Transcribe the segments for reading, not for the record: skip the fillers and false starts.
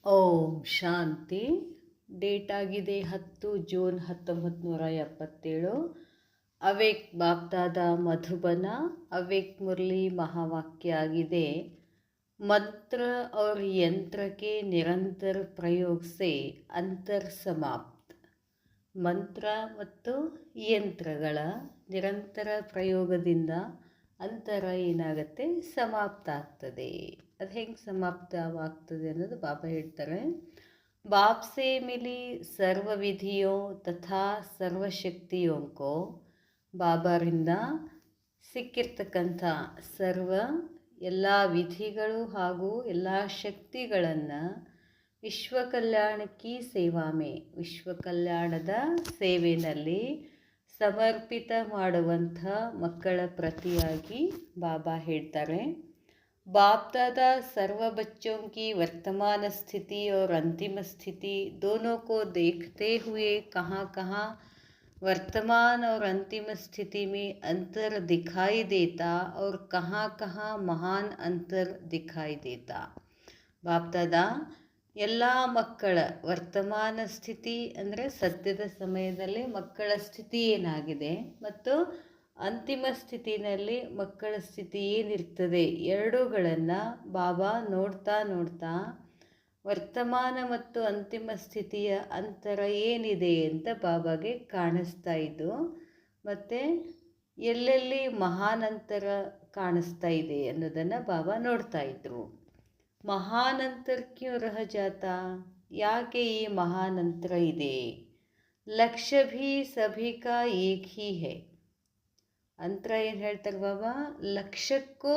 ಓಂ ಶಾಂತಿ. Date ಆಗಿದೆ 10 June 1977. Awake Bapdada Madhuban. Awake Murli ಮಹಾವಾಕ್ಯ ಆಗಿದೆ, मंत्र और यंत्र के निरंतर प्रयोग से अंतर समाप्त. ಮಂತ್ರ ಮತ್ತು ಯಂತ್ರಗಳ ನಿರಂತರ ಪ್ರಯೋಗದಿಂದ ಅಂತರ ಏನಾಗುತ್ತೆ, ಸಮಾಪ್ತ ಆಗ್ತದೆ. ಅದು ಹೆಂಗೆ ಸಮಾಪ್ತವಾಗ್ತದೆ ಅನ್ನೋದು ಬಾಬಾ ಹೇಳ್ತಾರೆ. बाप से मिली सर्व विधियों तथा सर्वशक्तियों को, ಬಾಬಾರಿಂದ ಸಿಕ್ಕಿರ್ತಕ್ಕಂಥ ಸರ್ವ ಎಲ್ಲ ವಿಧಿಗಳು ಹಾಗೂ ಎಲ್ಲ ಶಕ್ತಿಗಳನ್ನು ವಿಶ್ವ ಕಲ್ಯಾಣಕ್ಕೆ ಸೇವಾಮೆ, ವಿಶ್ವ ಕಲ್ಯಾಣದ ಸೇವೆಯಲ್ಲಿ ಸಮರ್ಪಿತ ಮಾಡುವಂಥ ಮಕ್ಕಳ ಪ್ರತಿಯಾಗಿ ಬಾಬಾ ಹೇಳ್ತಾರೆ. बाप दादा सर्व बच्चों की वर्तमान स्थिति और अंतिम स्थिति दोनों को देखते हुए कहाँ कहाँ वर्तमान और अंतिम स्थिति में अंतर दिखाई देता और कहाँ कहाँ महान अंतर दिखाई देता. बाप दादा ಎಲ್ಲ ಮಕ್ಕಳ ವರ್ತಮಾನ ಸ್ಥಿತಿ ಅಂದರೆ ಸದ್ಯದ ಸಮಯದಲ್ಲಿ ಮಕ್ಕಳ ಸ್ಥಿತಿ ಏನಾಗಿದೆ ಮತ್ತು ಅಂತಿಮ ಸ್ಥಿತಿನಲ್ಲಿ ಮಕ್ಕಳ ಸ್ಥಿತಿ ಏನಿರ್ತದೆ, ಎರಡೂಗಳನ್ನು ಬಾಬಾ ನೋಡ್ತಾ ನೋಡ್ತಾ ವರ್ತಮಾನ ಮತ್ತು ಅಂತಿಮ ಸ್ಥಿತಿಯ ಅಂತರ ಏನಿದೆ ಅಂತ ಬಾಬಾಗೆ ಕಾಣಿಸ್ತಾ ಇದ್ದು, ಮತ್ತು ಎಲ್ಲೆಲ್ಲಿ ಮಹಾನ್ ಅಂತರ ಕಾಣಿಸ್ತಾ ಇದೆ ಅನ್ನೋದನ್ನು ಬಾಬಾ ನೋಡ್ತಾ ಇದ್ರು. ಮಹಾನ್ ಅಂತರ ಕ್ಯೂ ರಹ ಜಾತಾ, ಯಾಕೆ ಈ ಮಹಾನ್ ಅಂತರ ಇದೆ? ಲಕ್ಷ್ಯ ಭೀ ಸಭಿ ಕಾ ಏಕ್ ಹಿ ಹೈ. ಅಂತರ ಏನು ಹೇಳ್ತಾರೆ ಬಾಬಾ, ಲಕ್ಷ್ಯಕ್ಕೂ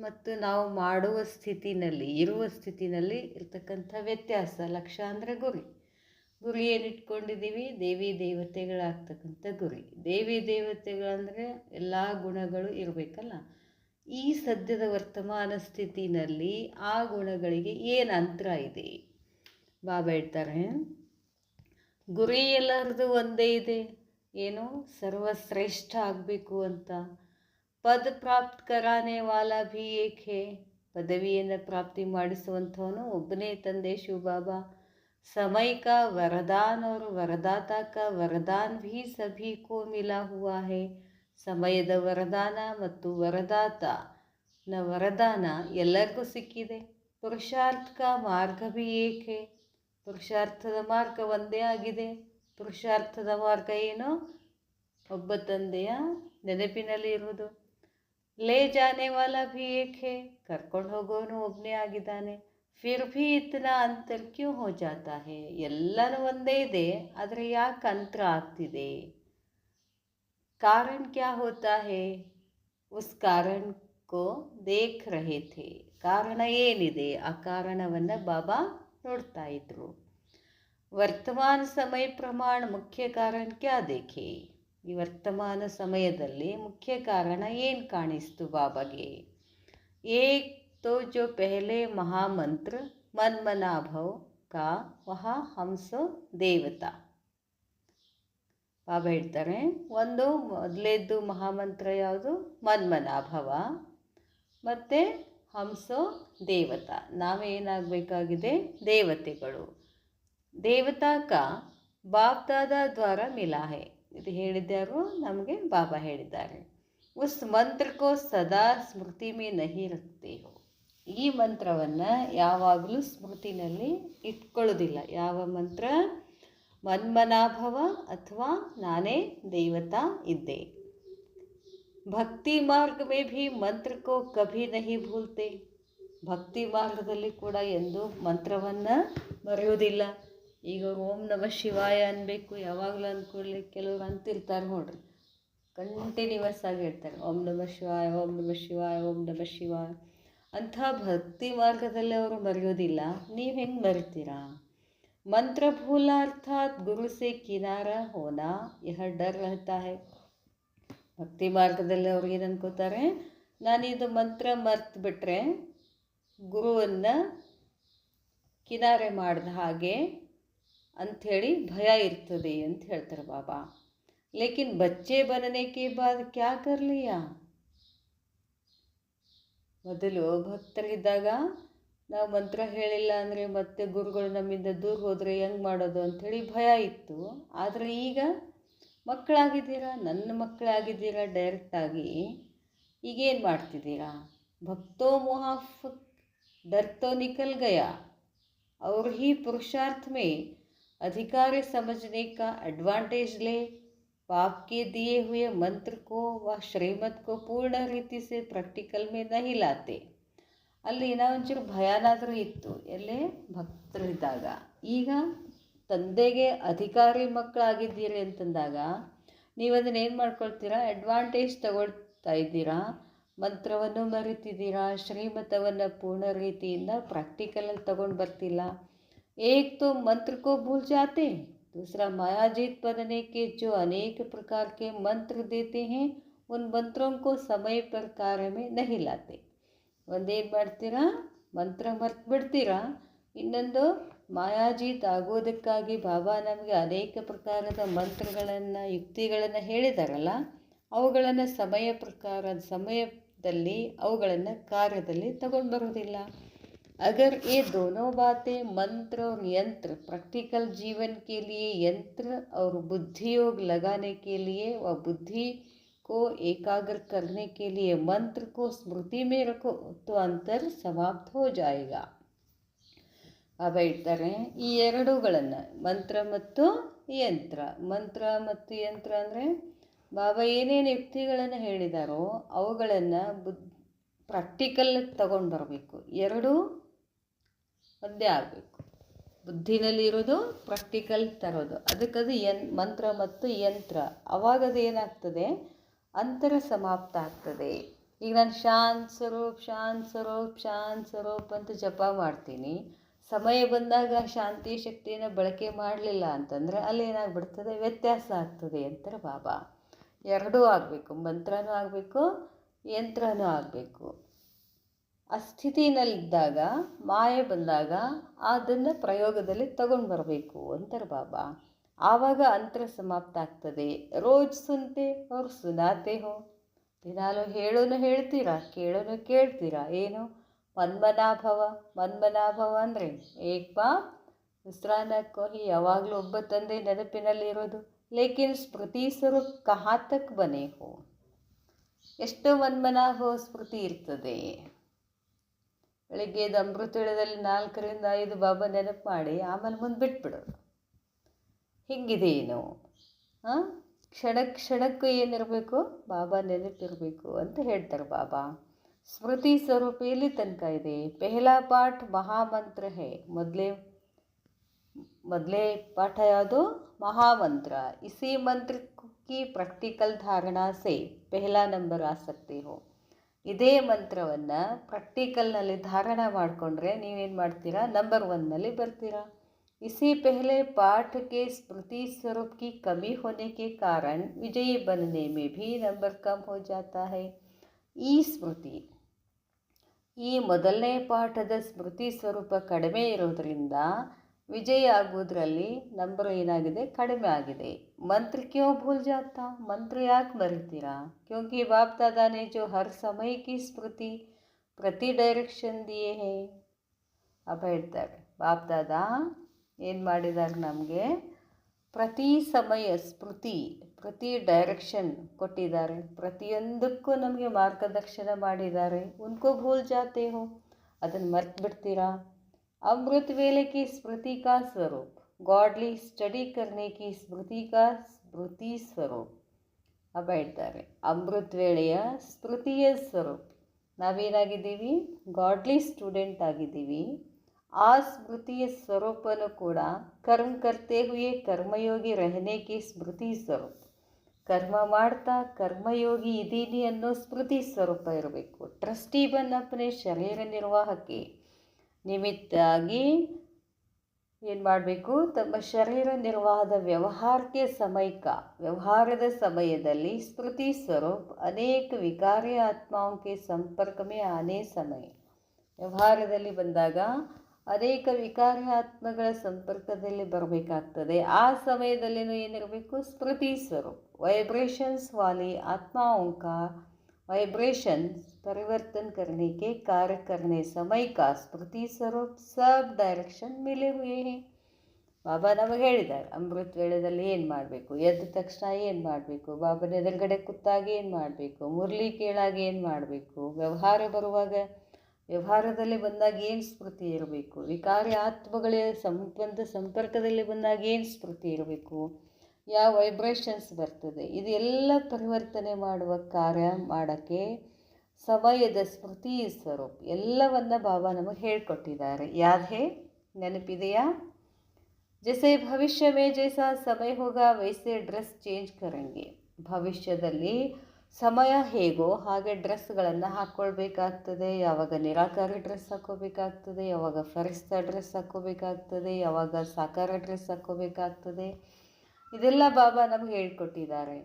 ಮತ್ತು ನಾವು ಮಾಡುವ ಸ್ಥಿತಿನಲ್ಲಿ ಇರುವ ಸ್ಥಿತಿನಲ್ಲಿ ಇರ್ತಕ್ಕಂಥ ವ್ಯತ್ಯಾಸ. ಲಕ್ಷ್ಯ ಅಂದರೆ ಗುರಿ. ಗುರಿ ಏನಿಟ್ಕೊಂಡಿದ್ದೀವಿ? ದೇವಿ ದೇವತೆಗಳಾಗ್ತಕ್ಕಂಥ ಗುರಿ. ದೇವಿ ದೇವತೆಗಳಂದರೆ ಎಲ್ಲ ಗುಣಗಳು ಇರಬೇಕಲ್ಲ. ಈ ಸದ್ಯದ ವರ್ತಮಾನ ಸ್ಥಿತಿನಲ್ಲಿ ಆ ಗುಣಗಳಿಗೆ ಏನು ಅಂತರ ಇದೆ? ಬಾಬಾ ಹೇಳ್ತಾರೆ, ಗುರಿ ಎಲ್ಲರದು ಒಂದೇ ಇದೆ. ಏನು? ಸರ್ವಶ್ರೇಷ್ಠ ಆಗಬೇಕು ಅಂತ. ಪದ ಪ್ರಾಪ್ತ ಕರಾನೆ ವಾಲಾ ಭೀ ಏಕ್ ಹೇ, ಪದವಿಯನ್ನು ಪ್ರಾಪ್ತಿ ಮಾಡಿಸುವಂಥವನು ಒಬ್ಬನೇ ತಂದೆ ಶಿವ ಬಾಬಾ. ಸಮಯ ಕಾ ವರದಾನ್ और वरदाता का वरदान भी सभी को मिला हुआ है. ಸಮಯದ ವರದಾನ ಮತ್ತು ವರದಾತನ ವರದಾನ ಎಲ್ಲರಿಗೂ ಸಿಕ್ಕಿದೆ. ಪುರುಷಾರ್ಥ ಕಾ ಮಾರ್ಗ ಭೀ ಏಕ್ ಹೇ, ಪುರುಷಾರ್ಥದ ಮಾರ್ಗ ಒಂದೇ ಆಗಿದೆ. ಪುರುಷಾರ್ಥದ ಮಾರ್ಗ ಏನು? ಒಬ್ಬ ತಂದೆಯ ನೆನಪಿನಲ್ಲಿ ಇರುವುದು. ಲೇ ಜಾನೆ ವಾಲಾ ಭೀ ಏಕ್ ಹೇ, ಕರ್ಕೊಂಡು ಹೋಗೋನು ಒಬ್ಬನೇ ಆಗಿದ್ದಾನೆ. ಫಿರ್ ಭೀ ಇತನಾ ಅಂತರ್ ಕ್ಯೂ ಹೋ ಜಾತಾ ಹೇ, ಎಲ್ಲನೂ ಒಂದೇ ಇದೆ, ಆದರೆ ಯಾಕೆ ಅಂತರ ಆಗ್ತಿದೆ? कारण क्या होता है? उस कारण को देख रहे थे. ಕಾರಣ ಏನಿದೆ? ಆ ಕಾರಣವನ್ನು ಬಾಬಾ ನೋಡ್ತಾ ಇದ್ರು. ವರ್ತಮಾನ ಸಮಯ ಪ್ರಮಾಣ ಮುಖ್ಯ ಕಾರಣ ಕ್ಯಾ ದೇಖೆ, ಈ ವರ್ತಮಾನ ಸಮಯದಲ್ಲಿ ಮುಖ್ಯ ಕಾರಣ ಏನು ಕಾಣಿಸ್ತು ಬಾಬಾಗೆ? ಏಕ್ ತೋ ಜೋ ಪೆಹಲೆ ಮಹಾಮಂತ್ರ ಮನ್ಮನಾಭವ್ ಕಾ ವಹ ಹಂಸೋ ದೇವತಾ. ಬಾಬಾ ಹೇಳ್ತಾರೆ, ಒಂದು ಮೊದಲೇದ್ದು ಮಹಾಮಂತ್ರ ಯಾವುದು? ಮನ್ಮನಾಭವ. ಮತ್ತು ಹಂಸೋ ದೇವತಾ, ನಾವೇನಾಗಬೇಕಾಗಿದೆ? ದೇವತೆಗಳು. ದೇವತಾ ಕಾ ಬಾಪ್ ದಾದಾ ದ್ವಾರ ಮಿಲಾ ಹೈ, ಇದು ಹೇಳಿದ್ಯಾರು? ನಮಗೆ ಬಾಬಾ ಹೇಳಿದ್ದಾರೆ. ಉಸ್ ಮಂತ್ರಕ್ಕೋ ಸದಾ ಸ್ಮೃತಿ ಮೇ ನಹಿ ರಖತೆ ಹೋ, ಈ ಮಂತ್ರವನ್ನು ಯಾವಾಗಲೂ ಸ್ಮೃತಿನಲ್ಲಿ ಇಟ್ಕೊಳ್ಳೋದಿಲ್ಲ. ಯಾವ ಮಂತ್ರ? ಮನ್ಮನಾಭವ ಅಥವಾ ನಾನೇ ದೇವತಾ ಇದ್ದೆ. ಭಕ್ತಿ ಮಾರ್ಗ ಮೇ ಭೀ ಮಂತ್ರ ಕೋ ಕಭಿ ನಹಿ ಭೂಲ್ತೆ, ಭಕ್ತಿ ಮಾರ್ಗದಲ್ಲಿ ಕೂಡ ಎಂದೂ ಮಂತ್ರವನ್ನು ಮರೆಯೋದಿಲ್ಲ. ಈಗ ಓಂ ನಮಃ ಶಿವಾಯ ಅನ್ಬೇಕು ಯಾವಾಗಲೂ ಅಂದ್ಕೊಳ್ಳಿ. ಕೆಲವರು ಅಂತಿರ್ತಾರೆ ನೋಡ್ರಿ, ಕಂಟಿನ್ಯೂಸ್ ಆಗಿ ಹೇಳ್ತಾರೆ ಓಂ ನಮಃ ಶಿವಾಯ, ಓಂ ನಮಃ ಶಿವಾಯ, ಓಂ ನಮಃ ಶಿವಾಯ. ಅಂಥ ಭಕ್ತಿ ಮಾರ್ಗದಲ್ಲಿ ಅವರು ಮರೆಯೋದಿಲ್ಲ. ನೀವು ಹೆಂಗೆ ಮರಿತೀರಾ? ಮಂತ್ರ ಭೂಲ ಅರ್ಥಾತ್ ಗುರು ಸೆ ಕಿನಾರ ಹೋನಾ ಯಹ ಡರ್ ರಹತಾ ಹೈ. ಭಕ್ತಿ ಮಾರ್ಗದಲ್ಲಿ ಅವ್ರು ಏನು ಅನ್ಕೋತಾರೆ? ನಾನಿದು ಮಂತ್ರ ಮರ್ತು ಬಿಟ್ಟರೆ ಗುರುವನ್ನು ಕಿನಾರೆ ಮಾಡಿದ ಹಾಗೆ ಅಂಥೇಳಿ ಭಯ ಇರ್ತದೆ ಅಂತ ಹೇಳ್ತಾರೆ ಬಾಬಾ. ಲೇಕಿನ್ ಬಚ್ಚೆ ಬನನೆ ಕೆ ಬಾದ್ ಕ್ಯಾ ಕರ್ ಲಿಯಾ, ಮೊದಲು ಭಕ್ತರಿದ್ದಾಗ ನಾವು ಮಂತ್ರ ಹೇಳಿಲ್ಲ ಅಂದರೆ ಮತ್ತೆ ಗುರುಗಳು ನಮ್ಮಿಂದ ದೂರ ಹೋದರೆ ಹೆಂಗೆ ಮಾಡೋದು ಅಂಥೇಳಿ ಭಯ ಇತ್ತು. ಆದರೆ ಈಗ ಮಕ್ಕಳಾಗಿದ್ದೀರಾ, ನನ್ನ ಮಕ್ಕಳಾಗಿದ್ದೀರಾ, ಡೈರೆಕ್ಟಾಗಿ ಈಗೇನು ಮಾಡ್ತಿದ್ದೀರಾ? ಭಕ್ತೋ ಮುಹಾಫ್ डर तो निकल गया और ही पुरुषार्थ में अधिकार समझने का एडवांटेज ले पाप के दिए हुए मंत्र को व श्रीमत को पूर्ण रीति से प्रैक्टिकल में नहीं लाते. ಅಲ್ಲಿ ಏನೋ ಒಂಚೂರು ಭಯನಾದರೂ ಇತ್ತು, ಎಲ್ಲೇ ಭಕ್ತರಿದ್ದಾಗ. ಈಗ ತಂದೆಗೆ ಅಧಿಕಾರಿ ಮಕ್ಕಳಾಗಿದ್ದೀರಿ ಅಂತಂದಾಗ ನೀವು ಅದನ್ನು ಏನು ಮಾಡ್ಕೊಳ್ತೀರಾ? ಅಡ್ವಾಂಟೇಜ್ ತಗೊಳ್ತಾ ಇದ್ದೀರಾ, ಮಂತ್ರವನ್ನು ಮರಿತಿದ್ದೀರಾ, ಶ್ರೀಮತವನ್ನು ಪೂರ್ಣ ರೀತಿಯಿಂದ ಪ್ರಾಕ್ಟಿಕಲಲ್ಲಿ ತಗೊಂಡು ಬರ್ತಿಲ್ಲ. ಏಕ್ ತೋ ಮಂತ್ರ ಕೋ ಭೂಲ್ ಜಾತೆ, दूसरा मायाजीत बनने के जो अनेक प्रकार के मंत्र देते हैं उन मंत्रों को समय पर कार्य में नहीं लाते. ಒಂದೇನು ಮಾಡ್ತೀರಾ? ಮಂತ್ರ ಮರ್ತು ಬಿಡ್ತೀರಾ. ಇನ್ನೊಂದು ಮಾಯಾಜೀತ್ ಆಗೋದಕ್ಕಾಗಿ ಬಾಬಾ ನಮಗೆ ಅನೇಕ ಪ್ರಕಾರದ ಮಂತ್ರಗಳನ್ನು, ಯುಕ್ತಿಗಳನ್ನು ಹೇಳಿದಾರಲ್ಲ, ಅವುಗಳನ್ನು ಸಮಯದಲ್ಲಿ ಅವುಗಳನ್ನು ಕಾರ್ಯದಲ್ಲಿ ತಗೊಂಡು ಬರೋದಿಲ್ಲ. अगर ये दोनों बातें मंत्र और यंत्र प्रैक्टिकल जीवन के लिए यंत्र और बुद्धि योग लगाने के लिए व बुद्धि को एकाग्र करने के लिए मंत्र को स्मृति में रखो तो अंतर समाप्त हो जाएगा. ಬಾಬಾ ಹೇಳ್ತಾರೆ, ಈ ಎರಡೂಗಳನ್ನು ಮಂತ್ರ ಮತ್ತು ಯಂತ್ರ ಅಂದರೆ ಬಾಬಾ ಏನೇನು ಯುಕ್ತಿಗಳನ್ನು ಹೇಳಿದಾರೋ ಅವುಗಳನ್ನು ಪ್ರಾಕ್ಟಿಕಲ್ ತಗೊಂಡು ಬರಬೇಕು. ಎರಡೂ ಒಂದೇ ಆಗಬೇಕು. ಬುದ್ಧಿನಲ್ಲಿ ಇರೋದು ಪ್ರಾಕ್ಟಿಕಲ್ ತರೋದು, ಅದಕ್ಕದು ಮಂತ್ರ ಮತ್ತು ಯಂತ್ರ. ಅವಾಗದು ಏನಾಗ್ತದೆ? ಅಂತರ ಸಮಾಪ್ತ ಆಗ್ತದೆ. ಈಗ ನಾನು ಶಾಂತ್ ಸ್ವರೂಪ್ ಶಾಂತ್ ಸ್ವರೂಪ್ ಶಾಂತ್ ಸ್ವರೂಪ್ ಅಂತ ಜಪ ಮಾಡ್ತೀನಿ. ಸಮಯ ಬಂದಾಗ ಶಾಂತಿ ಶಕ್ತಿಯನ್ನು ಬಳಕೆ ಮಾಡಲಿಲ್ಲ ಅಂತಂದರೆ ಅಲ್ಲಿ ಏನಾಗ್ಬಿಡ್ತದೆ? ವ್ಯತ್ಯಾಸ ಆಗ್ತದೆ ಅಂತಾರೆ ಬಾಬಾ. ಎರಡೂ ಆಗಬೇಕು, ಮಂತ್ರನೂ ಆಗಬೇಕು, ಯಂತ್ರನೂ ಆಗಬೇಕು. ಆ ಸ್ಥಿತಿನಲ್ಲಿದ್ದಾಗ ಮಾಯೆ ಬಂದಾಗ ಅದನ್ನು ಪ್ರಯೋಗದಲ್ಲಿ ತಗೊಂಡು ಬರಬೇಕು ಅಂತಾರೆ ಬಾಬಾ. ಆವಾಗ ಅಂತರ ಸಮಾಪ್ತ ಆಗ್ತದೆ. ರೋಜ್ ಸುನ್ತೆ ಅವ್ರು ಸುನಾತೆ ಹೋ, ದಿನಾಲು ಹೇಳೋನು ಹೇಳ್ತೀರಾ, ಕೇಳೋನು ಕೇಳ್ತೀರಾ. ಏನು? ಮನ್ಮನಾಭವ ಅಂದರೆ ಏಕ್ ಬಾಪ್ ದೂಸರಾ ಕೋಹಿ, ಯಾವಾಗಲೂ ಒಬ್ಬ ತಂದೆ ನೆನಪಿನಲ್ಲಿರೋದು. ಲೇಕಿನ್ ಸ್ಮೃತಿ ಸ್ವರೂಪ್ ಕಹಾ ತಕ್ ಬನೆ ಹೋ, ಎಷ್ಟು ಮನ್ಮನಾಭವ ಸ್ಮೃತಿ ಇರ್ತದೆ. ಬೆಳಿಗ್ಗೆ ಎದ್ದು ಅಮೃತವೇಳದಲ್ಲಿ 4 ರಿಂದ 5 ಬಾಬಾ ನೆನಪು ಮಾಡಿ ಆಮೇಲೆ ಮುಂದೆ ಬಿಟ್ಬಿಡೋದು. ಹಿಂಗಿದೆ ಏನು? ಕ್ಷಣಕ್ಕೂ ಏನಿರಬೇಕು? ಬಾಬಾ ನೆನಪಿರಬೇಕು ಅಂತ ಹೇಳ್ತಾರೆ ಬಾಬಾ. ಸ್ಮೃತಿ ಸ್ವರೂಪ ಎಲ್ಲಿ ತನಕ ಇದೆ? ಪೆಹಲಾ ಪಾಠ ಮಹಾಮಂತ್ರ ಹೇ. ಮೊದಲೇ ಪಾಠ ಯಾವುದು? ಮಹಾಮಂತ್ರ. ಇಸಿ ಮಂತ್ರ ಕಿ ಪ್ರಾಕ್ಟಿಕಲ್ ಧಾರಣಾ ಸೆ ಪೆಹಲಾ ನಂಬರ್ ಆ ಸಕ್ತೆ ಹೋ. ಇದೇ ಮಂತ್ರವನ್ನು ಪ್ರಾಕ್ಟಿಕಲ್ನಲ್ಲಿ ಧಾರಣ ಮಾಡಿಕೊಂಡ್ರೆ ನೀವೇನು ಮಾಡ್ತೀರಾ? ನಂಬರ್ 1ನಲ್ಲಿ ಬರ್ತೀರಾ. इसी पहले पाठ के स्मृति स्वरूप की कमी होने के कारण विजयी बनने में भी नंबर कम हो जाता है. ಈ ಸ್ಮೃತಿ, ಈ ಮೊದಲನೇ ಪಾಠದ ಸ್ಮೃತಿ ಸ್ವರೂಪ ಕಡಿಮೆ ಇರೋದರಿಂದ ವಿಜಯ ಆಗೋದ್ರಲ್ಲಿ ನಂಬರ್ ಏನಾಗಿದೆ? ಕಡಿಮೆ ಆಗಿದೆ. ಮಂತ್ರ ಕ್ಯೋ ಭೂಲ್ ಜಾತಾ? ಮಂತ್ರ ಯಾಕೆ ಮರಿತೀರಾ? ಕ್ಯೋಂಕಿ ಬಾಪ್ ದಾದಾ ನೆ ಜೋ ಹರ್ ಸಮಯ ಕಿ ಸ್ಮೃತಿ ಪ್ರತಿ ಡೈರೆಕ್ಷನ್ ದಿಯೇ ಹೇ. ಅಪ್ಪ ಹೇಳ್ತಾರೆ, ಬಾಪ್ ದಾದಾ ಏನು ಮಾಡಿದ್ದಾರೆ? ನಮಗೆ ಪ್ರತಿ ಸಮಯ ಸ್ಮೃತಿ, ಪ್ರತಿ ಡೈರೆಕ್ಷನ್ ಕೊಟ್ಟಿದ್ದಾರೆ. ಪ್ರತಿಯೊಂದಕ್ಕೂ ನಮಗೆ ಮಾರ್ಗದರ್ಶನ ಮಾಡಿದ್ದಾರೆ. ಉನ್ಕೋ ಭೂಲ್ ಜಾತೆ ಹೋ, ಅದನ್ನು ಮರ್ತು ಬಿಡ್ತೀರಾ. अमृत वेले की स्मृति का स्वरूप, गॉडली स्टडी करने की स्मृति का स्मृति स्वरूप. अब ಹೇಳ್ತಾರೆ, ಅಮೃತ ವೇಳೆಯ ಸ್ಮೃತಿಯ ಸ್ವರೂಪ. ನಾವೇನಾಗಿದ್ದೀವಿ? ಗಾಡ್ಲಿ ಸ್ಟೂಡೆಂಟ್ ಆಗಿದ್ದೀವಿ. ಆ ಸ್ಮೃತಿಯ ಸ್ವರೂಪನೂ ಕೂಡ ಕರ್ಮ ಕರ್ತೆ ಹುಯೇ ಕರ್ಮಯೋಗಿ ರಹನೆ ಕಿ ಸ್ಮೃತಿ ಸ್ವರೂಪ. ಕರ್ಮ ಮಾಡ್ತಾ ಕರ್ಮಯೋಗಿ ಇದ್ದೀನಿ ಅನ್ನೋ ಸ್ಮೃತಿ ಸ್ವರೂಪ ಇರಬೇಕು. ಟ್ರಸ್ಟಿ ಬನ್ ಅಪನೆ ಶರೀರ ನಿರ್ವಾಹಕ್ಕೆ ನಿಮಿತ್ತಾಗಿ ಏನು ಮಾಡಬೇಕು? ತಮ್ಮ ಶರೀರ ನಿರ್ವಾಹದ ವ್ಯವಹಾರದ ಸಮಯದಲ್ಲಿ ಸ್ಮೃತಿ ಸ್ವರೂಪ್ ಅನೇಕ ವಿಕಾರ್ಯ ಆತ್ಮಾओं के संपर्क में आने समय, ವ್ಯವಹಾರದಲ್ಲಿ ಬಂದಾಗ ಅನೇಕ ವಿಕಾರ್ಯ ಆತ್ಮಗಳ ಸಂಪರ್ಕದಲ್ಲಿ ಬರಬೇಕಾಗ್ತದೆ. ಆ ಸಮಯದಲ್ಲಿನೂ ಏನಿರಬೇಕು? ಸ್ಮೃತಿ ಸ್ವರೂಪ್. ವೈಬ್ರೇಷನ್ಸ್ ವಾಲಿ ಆತ್ಮಾओं का वाइब्रेशन परिवर्तन करने के कार्य करने समय का स्मृति स्वरूप सब ಡೈರೆಕ್ಷನ್ मिले हुए हैं. ಬಾಬಾ ನಮಗೆ ಹೇಳಿದ್ದಾರೆ ಅಮೃತ ವೇಳೆಯಲ್ಲಿ ಏನು ಮಾಡಬೇಕು, ಎದ್ದ ತಕ್ಷಣ ಏನು ಮಾಡಬೇಕು, ಬಾಬನ ಎದುರುಗಡೆ ಕೂತಾಗ ಏನು ಮಾಡಬೇಕು, ಮುರಳಿ ಕೇಳಾಗ ಏನು ಮಾಡಬೇಕು, ವ್ಯವಹಾರದಲ್ಲಿ ಬಂದಾಗ ಏನು ಸ್ಮೃತಿ ಇರಬೇಕು, ವಿಕಾರಿ ಆತ್ಮಗಳ ಸಂಪರ್ಕದಲ್ಲಿ ಬಂದಾಗ ಏನು ಸ್ಮೃತಿ ಇರಬೇಕು, ಯಾವ ವೈಬ್ರೇಷನ್ಸ್ ಬರ್ತದೆ, ಇದು ಎಲ್ಲ ಪರಿವರ್ತನೆ ಮಾಡುವ ಕಾರ್ಯ ಮಾಡೋಕ್ಕೆ ಸಮಯದ ಸ್ಮೃತಿ ಸ್ವರೂಪ ಎಲ್ಲವನ್ನ ಬಾಬಾ ನಮಗೆ ಹೇಳಿಕೊಟ್ಟಿದ್ದಾರೆ. ಯಾವ್ದೇ ನೆನಪಿದೆಯಾ? जैसे भविष्य में जैसा समय होगा वैसे ड्रेस चेंज करेंगे. ಭವಿಷ್ಯದಲ್ಲಿ ಸಮಯ ಹೇಗೋ ಹಾಗೆ ಡ್ರೆಸ್ಗಳನ್ನು ಹಾಕ್ಕೊಳ್ಬೇಕಾಗ್ತದೆ. ಯಾವಾಗ ನಿರಾಕಾರಿ ಡ್ರೆಸ್ ಹಾಕ್ಕೋಬೇಕಾಗ್ತದೆ, ಯಾವಾಗ ಫರಿಸ್ತಾ ಡ್ರೆಸ್ ಹಾಕ್ಕೋಬೇಕಾಗ್ತದೆ, ಯಾವಾಗ ಸಾಕಾರ ಡ್ರೆಸ್ ಹಾಕ್ಕೋಬೇಕಾಗ್ತದೆ. ಇದೆಲ್ಲ ಬಾಬಾ ನಮಗೆ ಹೇಳ್ಕೊಟ್ಟಿದ್ದಾರೆ.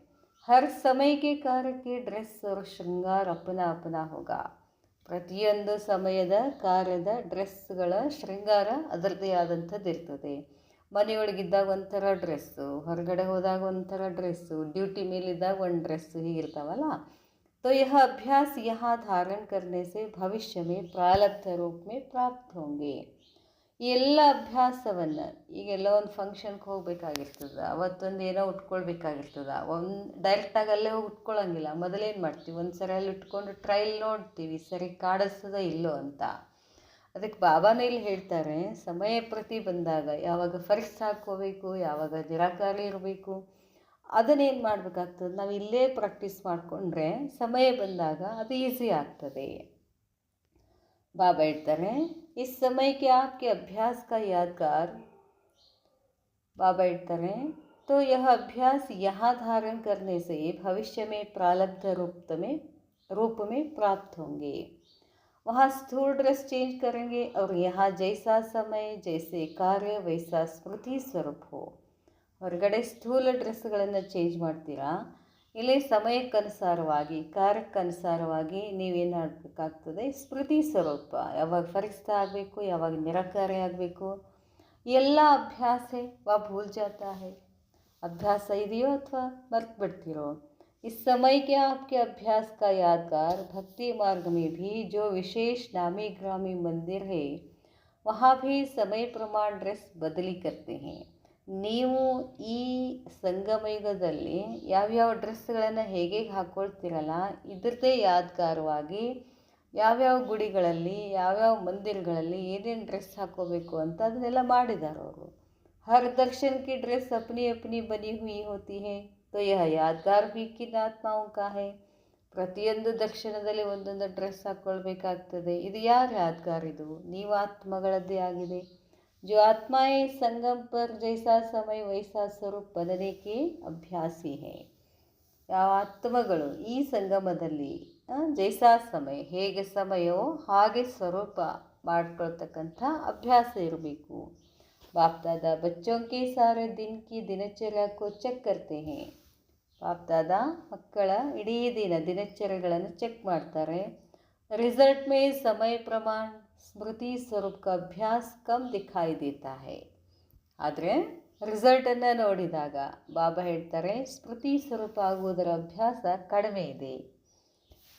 ಹರ್ ಸಮಯಕ್ಕೆ ಕಾರ್ಯಕ್ಕೆ ಡ್ರೆಸ್ और ಶೃಂಗಾರ अपना अपना होगा. ಪ್ರತಿಯೊಂದು ಸಮಯದ ಕಾರ್ಯದ ಡ್ರೆಸ್ಗಳ ಶೃಂಗಾರ ಅದರದ್ದೇ ಆದಂಥದ್ದು ಇರ್ತದೆ. ಮನೆಯೊಳಗಿದ್ದಾಗ ಒಂಥರ ಡ್ರೆಸ್ಸು, ಹೊರಗಡೆ ಹೋದಾಗ ಒಂಥರ ಡ್ರೆಸ್ಸು, ಡ್ಯೂಟಿ ಮೇಲಿದ್ದಾಗ ಒಂದು ಡ್ರೆಸ್ಸು, ಹೀಗಿರ್ತಾವಲ್ಲ. तो यह अभ्यास यहाँ धारण करने से भविष्य में प्रारब्ध रूप में प्राप्त होंगे. ಈ ಎಲ್ಲ ಅಭ್ಯಾಸವನ್ನು ಈಗೆಲ್ಲ ಒಂದು ಫಂಕ್ಷನ್ಗೆ ಹೋಗ್ಬೇಕಾಗಿರ್ತದೆ, ಅವತ್ತೊಂದು ಏನೋ ಉಟ್ಕೊಳ್ಬೇಕಾಗಿರ್ತದೆ. ಡೈರೆಕ್ಟಾಗಿ ಅಲ್ಲೇ ಹೋಗಿ ಉಟ್ಕೊಳ್ಳೋಂಗಿಲ್ಲ. ಮೊದಲೇನು ಮಾಡ್ತೀವಿ, ಒಂದು ಸರಿ ಅಲ್ಲಿ ಉಟ್ಕೊಂಡು ಟ್ರಯಲ್ ನೋಡ್ತೀವಿ, ಸರಿ ಕಾಡಿಸ್ತದ ಇಲ್ಲೋ ಅಂತ. ಅದಕ್ಕೆ ಬಾಬಾನೇ ಇಲ್ಲಿ ಹೇಳ್ತಾರೆ, ಸಮಯ ಪ್ರತಿ ಬಂದಾಗ ಯಾವಾಗ ಫರಿಸ್ ಹಾಕ್ಕೋಬೇಕು, ಯಾವಾಗ ನಿರಾಕಾರಿ ಇರಬೇಕು, ಅದನ್ನೇನು ಮಾಡಬೇಕಾಗ್ತದೆ, ನಾವು ಇಲ್ಲೇ ಪ್ರಾಕ್ಟೀಸ್ ಮಾಡಿಕೊಂಡ್ರೆ ಸಮಯ ಬಂದಾಗ ಅದು ಈಸಿ ಆಗ್ತದೆ. ಬಾಬಾ ಹೇಳ್ತಾರೆ, ಇಸ್ ಸಮಯಕ್ಕೆ आपके अभ्यास का यादगार. बाबा ಹೇಳ್ತಾರೆ, तो यह अभ्यास यहाँ धारण करने से भविष्य में प्रारब्ध रूप में प्राप्त होंगे. वहाँ स्थूल ड्रेस चेंज करेंगे और यहाँ जैसा समय जैसे कार्य वैसा स्मृति स्वरूप हो. ಹೊರಗಡೆ ಸ್ಥೂಲ ಡ್ರೆಸ್ಗಳನ್ನು ಚೇಂಜ್ ಮಾಡ್ತೀರಾ, ಇಲ್ಲಿ ಸಮಯಕ್ಕನುಸಾರವಾಗಿ ಕಾರ್ಯಕ್ಕನುಸಾರವಾಗಿ ನೀವೇನು ಮಾಡಬೇಕಾಗ್ತದೆ, ಸ್ಮೃತಿ ಸ್ವರೂಪ. ಯಾವಾಗ ಫರಿಸ್ತಾ ಆಗಬೇಕು, ಯಾವಾಗ ನಿರಾಕಾರಿ ಆಗಬೇಕು, ಎಲ್ಲ ಅಭ್ಯಾಸ ವಾ ಭೂಲ್ ಜಾತಾ ಹೈ. ಅಭ್ಯಾಸ ಇದೆಯೋ ಅಥವಾ ಮರ್ತು ಬಿಡ್ತೀರೋ. इस समय के आपके अभ्यास का यादगार भक्ति मार्ग में भी जो विशेष नामी ग्रामी मंदिर है वहाँ भी समय प्रमाण ड्रेस बदली करते हैं. ನೀವು ಈ ಸಂಗಮಯುಗದಲ್ಲಿ ಯಾವ್ಯಾವ ಡ್ರೆಸ್ಗಳನ್ನು ಹೇಗೆ ಹಾಕ್ಕೊಳ್ತೀರಲ್ಲ, ಇದ್ರದ್ದೇ ಯಾದಗಾರವಾಗಿ ಯಾವ್ಯಾವ ಗುಡಿಗಳಲ್ಲಿ ಯಾವ್ಯಾವ ಮಂದಿರಗಳಲ್ಲಿ ಏನೇನು ಡ್ರೆಸ್ ಹಾಕ್ಕೋಬೇಕು ಅಂತ ಅದನ್ನೆಲ್ಲ ಮಾಡಿದ್ದಾರೆ ಅವರು. ಹರ್ ದರ್ಶನ್ ಕಿ ಡ್ರೆಸ್ ಅಪ್ನಿ ಅಪ್ನಿ ಬನಿ ಹುಯಿ ಹೋತಿ ಹೈ. तो यह यादगार भी किन आत्माओं का है. ಪ್ರತಿಯೊಂದು ದರ್ಶನದಲ್ಲಿ ಒಂದೊಂದು ಡ್ರೆಸ್ ಹಾಕ್ಕೊಳ್ಬೇಕಾಗ್ತದೆ. ಇದು ಯಾರ ಯಾದಗಾರ್? ಇದು ನೀವು ಆತ್ಮಗಳದ್ದೇ ಆಗಿದೆ. जो आत्माएं संगम पर जैसा समय वैसा स्वरूप बनने के अभ्यासी है. ಯಾವ ಆತ್ಮಗಳು ಈ ಸಂಗಮದಲ್ಲಿ ಜೈಸಾ ಸಮಯ, ಹೇಗೆ ಸಮಯವೋ ಹಾಗೆ ಸ್ವರೂಪ ಮಾಡ್ಕೊಳ್ತಕ್ಕಂಥ ಅಭ್ಯಾಸ ಇರಬೇಕು. बाप दादा बच्चों के सारे दिन की दिनचर्या को चेक करते हैं. ಬಾಪ್ ದಾದಾ ಮಕ್ಕಳ ಇಡೀ ದಿನಚರ್ಯಗಳನ್ನು ಚೆಕ್ ಮಾಡ್ತಾರೆ. ರಿಸಲ್ಟ್ ಮೇ ಸಮಯ ಪ್ರಮಾಣ ಸ್ಮೃತಿ ಸ್ವರೂಪ का अभ्यास कम दिखाई देता है. ಆದರೆ ರಿಸಲ್ಟನ್ನು ನೋಡಿದಾಗ ಬಾಬಾ ಹೇಳ್ತಾರೆ, ಸ್ಮೃತಿ ಸ್ವರೂಪ ಆಗುವುದರ ಅಭ್ಯಾಸ ಕಡಿಮೆ ಇದೆ.